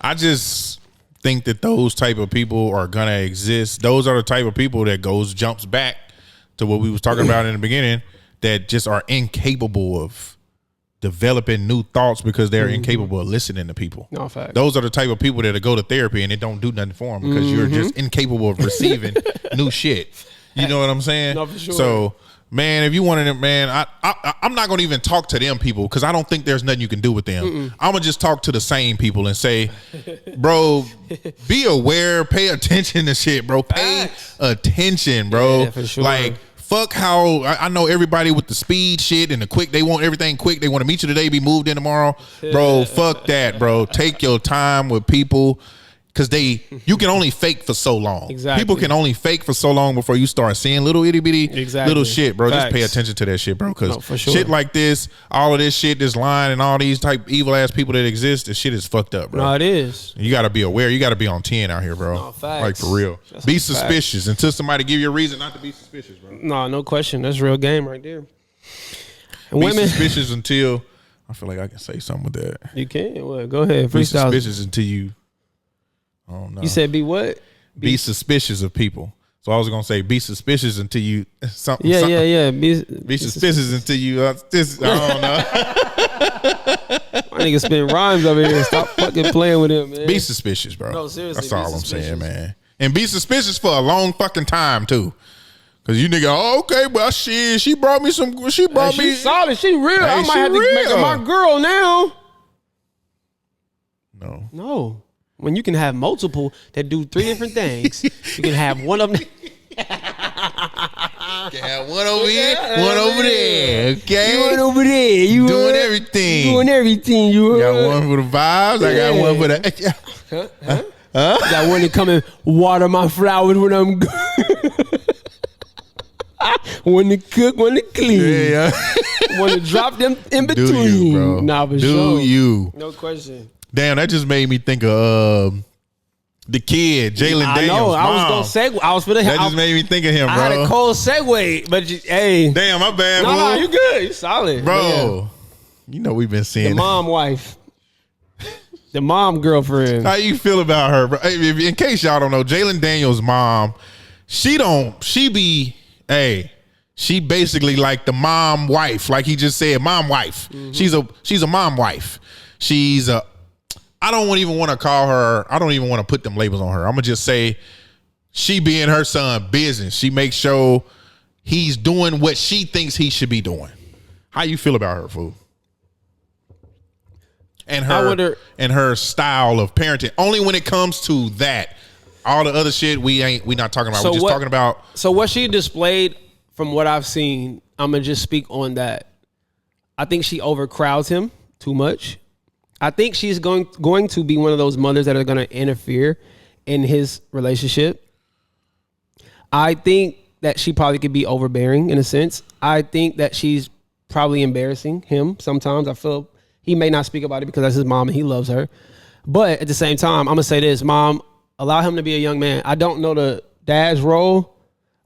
I just think that those type of people are gonna exist. Those are the type of people that jumps back to what we was talking about in the beginning, that just are incapable of developing new thoughts because they're incapable of listening to people. No, fact. Those are the type of people that go to therapy and it don't do nothing for them because you're just incapable of receiving new shit. You know what I'm saying? No, for sure. So, man, if you wanted it, man, I'm not going to even talk to them people because I don't think there's nothing you can do with them. I'm going to just talk to the same people and say, bro, be aware, pay attention to shit, bro. Pay attention, bro. Yeah, for sure. Like, fuck how I know everybody with the speed shit and the quick. They want everything quick. They want to meet you today, be moved in tomorrow. Bro, fuck that, bro. Take your time with people because you can only fake for so long. Exactly. People can only fake for so long before you start seeing little itty bitty little shit, bro. Facts. Just pay attention to that shit, bro. Because shit like this, all of this shit, this line and all these type evil ass people that exist, this shit is fucked up, bro. No, it is. You got to be aware. You got to be on 10 out here, bro. No, facts. Like, for real. That's be suspicious until somebody give you a reason not to be suspicious, bro. No question. That's real game right there. And be suspicious until I feel like I can say something with that. You can. Well, go ahead. Freestyle. Be suspicious until you. I don't know. You said be what? Be suspicious of people. So I was gonna say be suspicious until you something. Yeah. Be suspicious until you. I don't know. My nigga spin rhymes over here. Stop fucking playing with him, man. Be suspicious, bro. No, seriously. That's all I'm saying, man. And be suspicious for a long fucking time too. Cause you nigga, okay, well shit, she brought me some. She brought me. She solid. She real. Hey, I might have to make her my girl now. No. When you can have multiple that do 3 different things, you can have one of them. You can have one over here, one over there. Okay, one over there. You doing everything. You got one for the vibes. I got one for the. Got one to come and water my flowers when I'm good. One to cook, one to clean. Yeah. One to drop them in between. Do you, bro? Nah, for do sure. You? No question. Damn, that just made me think of the kid, Jaden Daniels. I know. I was gonna segue. I was finna. That just made me think of him, bro. I had a cold segue, but hey. Damn, my bad, bro. No, you good. You solid, bro. Yeah. You know we've been seeing the mom wife, the mom girlfriend. How you feel about her, bro? In case y'all don't know, Jaden Daniels' mom, she basically like the mom wife, like he just said, mom wife. She's a mom wife. She's a. I don't even want to call her. I don't even want to put them labels on her. I'm gonna just say she being her son business. She makes sure he's doing what she thinks he should be doing. How you feel about her, fool? And her style of parenting. Only when it comes to that. All the other shit we not talking about. We're just talking about. So what she displayed, from what I've seen, I'm gonna just speak on that. I think she overcrowds him too much. I think she's going to be one of those mothers that are going to interfere in his relationship. I think that she probably could be overbearing in a sense. I think that she's probably embarrassing him sometimes. I feel he may not speak about it because that's his mom and he loves her. But at the same time, I'm going to say this, Mom, allow him to be a young man. I don't know the dad's role,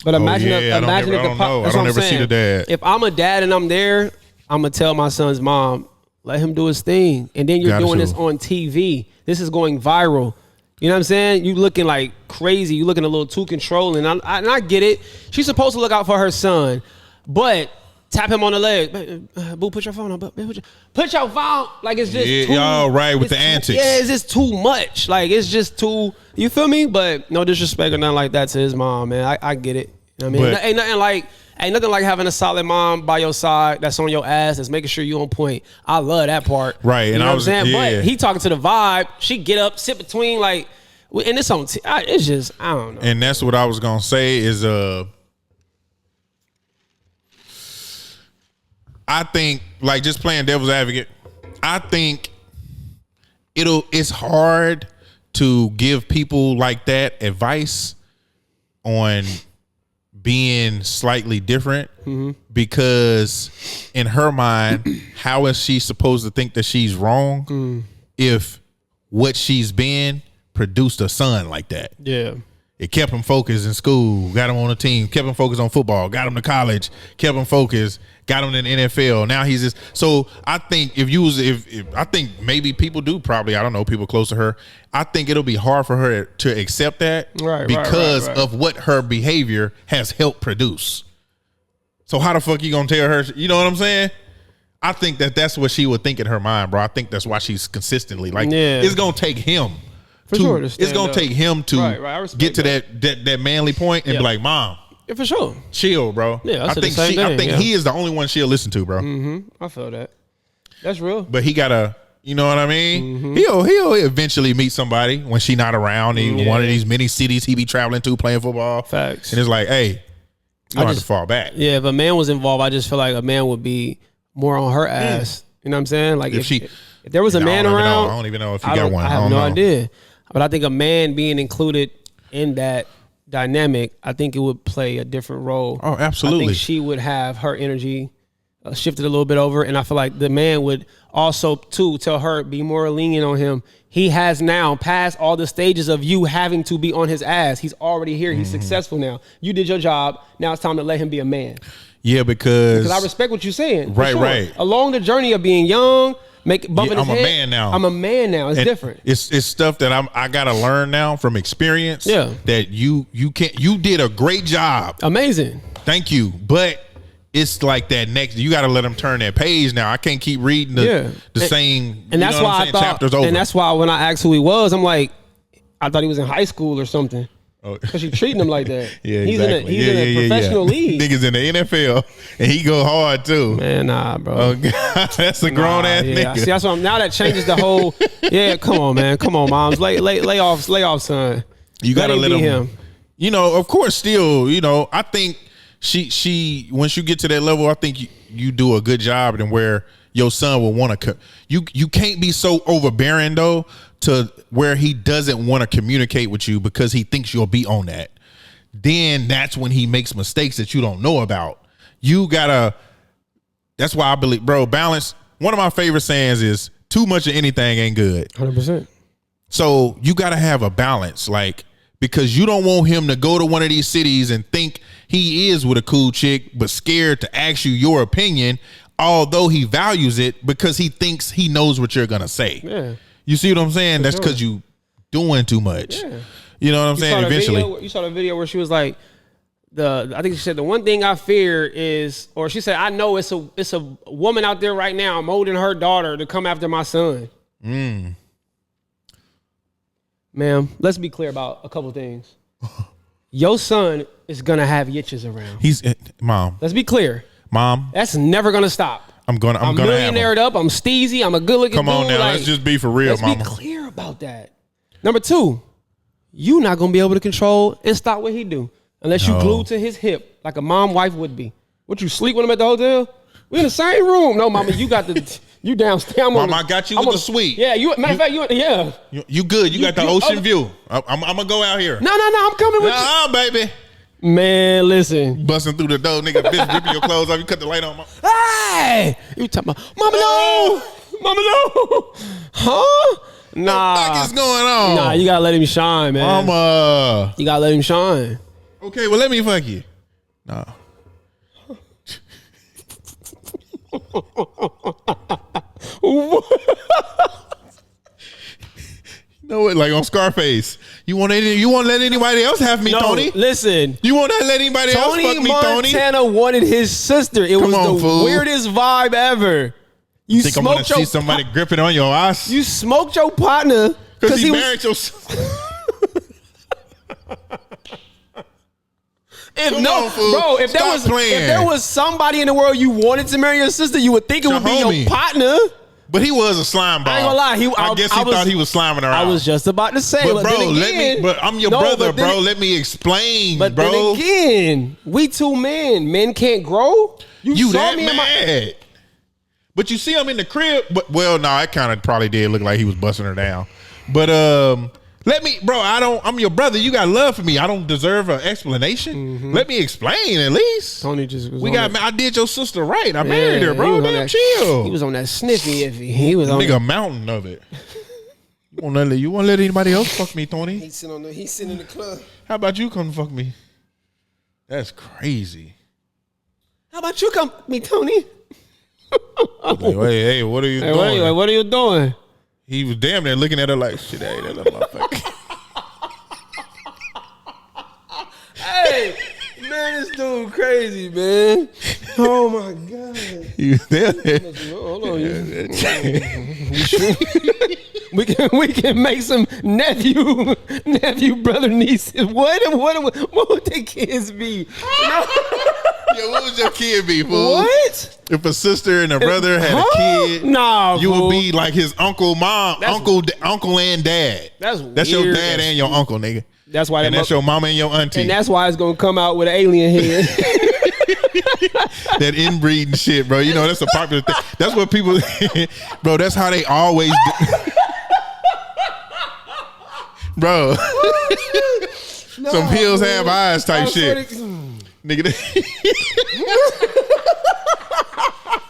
but imagine if the pop. I don't ever see the dad. If I'm a dad and I'm there, I'm going to tell my son's mom, let him do his thing. And then you're doing this on TV. This is going viral. You know what I'm saying? You looking like crazy. You looking a little too controlling. And I get it. She's supposed to look out for her son. But tap him on the leg. Boo, put your phone on. Put your phone. Like, it's just too. Y'all right with the antics. Yeah, it's just too much. Like, it's just too. You feel me? But no disrespect or nothing like that to his mom, man. I get it. You know what I mean? Ain't nothing like having a solid mom by your side that's on your ass, that's making sure you on point. I love that part. Right. You know what I'm saying? Yeah. But he talking to the vibe. She get up, sit between, like, and it's on. It's just, I don't know. And that's what I was going to say is, I think, like, just playing devil's advocate, I think it's hard to give people like that advice on being slightly different, because in her mind, how is she supposed to think that she's wrong if what she's been produced a son like that? Yeah. It kept him focused in school, got him on a team, kept him focused on football, got him to college, kept him focused, got him in the NFL. Now he's just, so I think if I think maybe people do probably, I don't know, people close to her, I think it'll be hard for her to accept that because of what her behavior has helped produce. So how the fuck you gonna tell her, you know what I'm saying? I think that's what she would think in her mind, bro. I think that's why she's consistently like, it's gonna take him. It's gonna take him to get to that manly point and be like, Mom, yeah, for sure, chill, bro. Yeah, I think he is the only one she'll listen to, bro. I feel that. That's real. But he gotta, you know what I mean? He'll eventually meet somebody when she not around in one of these many cities he be traveling to playing football. Facts. And it's like, hey, you don't have to fall back. Yeah, if a man was involved, I just feel like a man would be more on her ass. You know what I'm saying? Like if there was a man around, I don't even know if he got one. I have no idea. But I think a man being included in that dynamic, I think it would play a different role. Oh, absolutely. I think she would have her energy shifted a little bit over, and I feel like the man would also, too, tell her, be more lenient on him. He has now passed all the stages of you having to be on his ass. He's already here. He's successful now. You did your job. Now it's time to let him be a man. Yeah, because I respect what you're saying. Right. Along the journey of being young, bumping his head. I'm a man now. I'm a man now. It's different. It's stuff that I gotta learn now from experience. Yeah. That you did a great job. Amazing. Thank you. But it's like that next. You got to let them turn that page now. I can't keep reading the same. And that's why I thought. Chapters over. And that's why when I asked who he was, I'm like, I thought he was in high school or something. Because you treating him like that. Yeah, he's exactly. He's in a professional league. Niggas in the NFL, and he go hard too. Man, nah, bro. Oh God, that's a grown ass nigga. See, that's what now that changes the whole. Yeah, come on, man. Come on, moms. Lay off, son. You gotta let him. You know, of course. Still, you know, I think she once you get to that level, I think you do a good job, and where your son will want to. You can't be so overbearing though, to where he doesn't want to communicate with you because he thinks you'll be on that. Then that's when he makes mistakes that you don't know about. You gotta, that's why I believe, bro, balance. One of my favorite sayings is too much of anything ain't good. 100%. So you gotta have a balance, like, because you don't want him to go to one of these cities and think he is with a cool chick, but scared to ask you your opinion, although he values it because he thinks he knows what you're gonna say. Yeah. You see what I'm saying? That's because you doing too much. Yeah. You know what I'm saying? Eventually. You saw the video where she was like, I think she said, the one thing I fear is, or she said, I know it's a woman out there right now molding her daughter to come after my son. Ma'am, let's be clear about a couple things. Your son is gonna have yitches around. Mom. Let's be clear. Mom. That's never gonna stop. I'm gonna millionaired up. I'm steezy. I'm a good looking dude. Come on now, like, let's just be for real, mama. Let's be clear about that. Number 2, you not gonna be able to control and stop what he do unless you glued to his hip like a mom wife would be. What, you sleep with him at the hotel? We in the same room. No, mama, you got the you downstairs. Mama, I got you with the suite. Yeah, matter of fact, you good. You got the ocean view. I'm gonna go out here. No, I'm coming with you. Baby. Man, listen. Busting through the door, nigga, bitch, ripping your clothes off. You cut the light on. Hey! You talking about, Mama, no! Mama, no! Huh? Nah. What the fuck is going on? Nah, you gotta let him shine, man. Mama. You gotta let him shine. Okay, well, let me fuck you. No. You know what? Like on Scarface, you won't let anybody else have me, Tony. Listen, you won't let anybody else fuck me, Tony. Montana wanted his sister. It was the fool. weirdest vibe ever. You think I'm gonna see somebody gripping on your ass? You smoked your partner because he married your. If there was somebody in the world you wanted to marry your sister, you would think it would be your partner. But he was a slime ball. I ain't gonna lie. I guess he thought he was sliming around. I was just about to say, but bro, I'm your brother, bro. Let me explain, bro. Then again, we 2 men. Men can't grow. You saw that me mad? But you see him in the crib. But it kind of probably did look like he was busting her down. But I'm your brother. You got love for me. I don't deserve an explanation. Mm-hmm. Let me explain at least. Tony just was I did your sister right. I married her, bro. Damn, chill. He was on that sniffy iffy. He was on a mountain of it. You won't let anybody else fuck me, Tony? He's sitting in the club. How about you come fuck me? That's crazy. How about you come fuck me, Tony? Hey, what are you doing? What are you doing? He was damn near looking at her like, shit, hey, that little motherfucker. Hey, man, this dude crazy, man. Oh, my God. He was damn near. Hold on. We can make some nephew, brother, niece. What would the kids be? Yo, what would your kid be, fool? What? If a sister and a brother had a kid, you would be like his uncle and dad. That's weird. That's your dad and your uncle, nigga. That's why. That's your mama and your auntie. And that's why it's gonna come out with an alien head. That inbreeding shit, bro. You know that's a popular thing. That's what people, bro. That's how they always do. Bro. Some pills have eyes type shit. Nigga.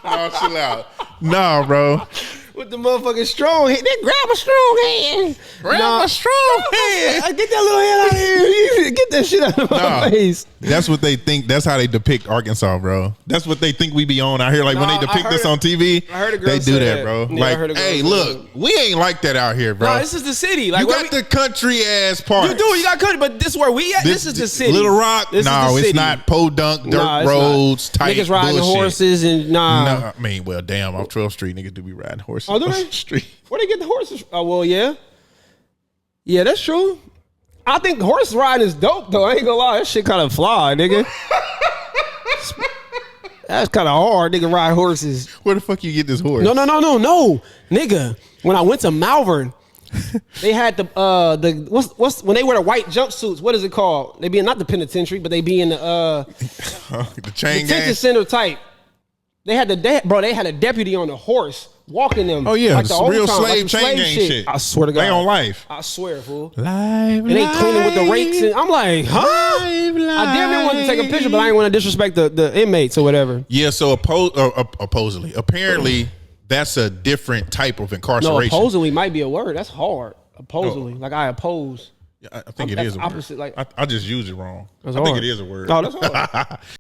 No, chill out. Nah, bro. With the motherfucking strong hand. Then grab a strong hand. Grab a strong hand. Get that little hand out of here. Get that shit out of my face. That's what they think. That's how they depict Arkansas, bro. That's what they think we be on out here. Like when they depict this on TV, they do that, bro. Yeah, like, hey, look, we ain't like that out here, bro. No, this is the city. Like, you got the country ass part. You do. You got country, but this is where we at. This is the city. Little Rock. No, it's not podunk, dirt roads, tight niggas riding horses and I mean, well, damn, off 12th Street, niggas do be riding horses. Oh, do they? Street. Where they get the horses? Oh, well, yeah. Yeah, that's true. I think horse riding is dope, though. I ain't gonna lie. That shit kind of fly, nigga. That's kind of hard, nigga, ride horses. Where the fuck you get this horse? No. Nigga, when I went to Malvern, they had the what's when they wear the white jumpsuits, what is it called? They be in, not the penitentiary, but they be in the chain detention center type. They had a deputy on a horse walking them. Oh yeah, like the real time, slave like chain gang shit. I swear to God, they on life. I swear, fool. Live, and they cleaning with the rakes, and I'm like, huh? I damn near wanted to take a picture, but I didn't want to disrespect the inmates or whatever. Yeah, so apparently, that's a different type of incarceration. No, opposingly might be a word. That's hard. Opposingly, like I oppose. Yeah, I think it is a word. Opposite, like I just used it wrong. I hard. think it is a word. Oh, that's hard.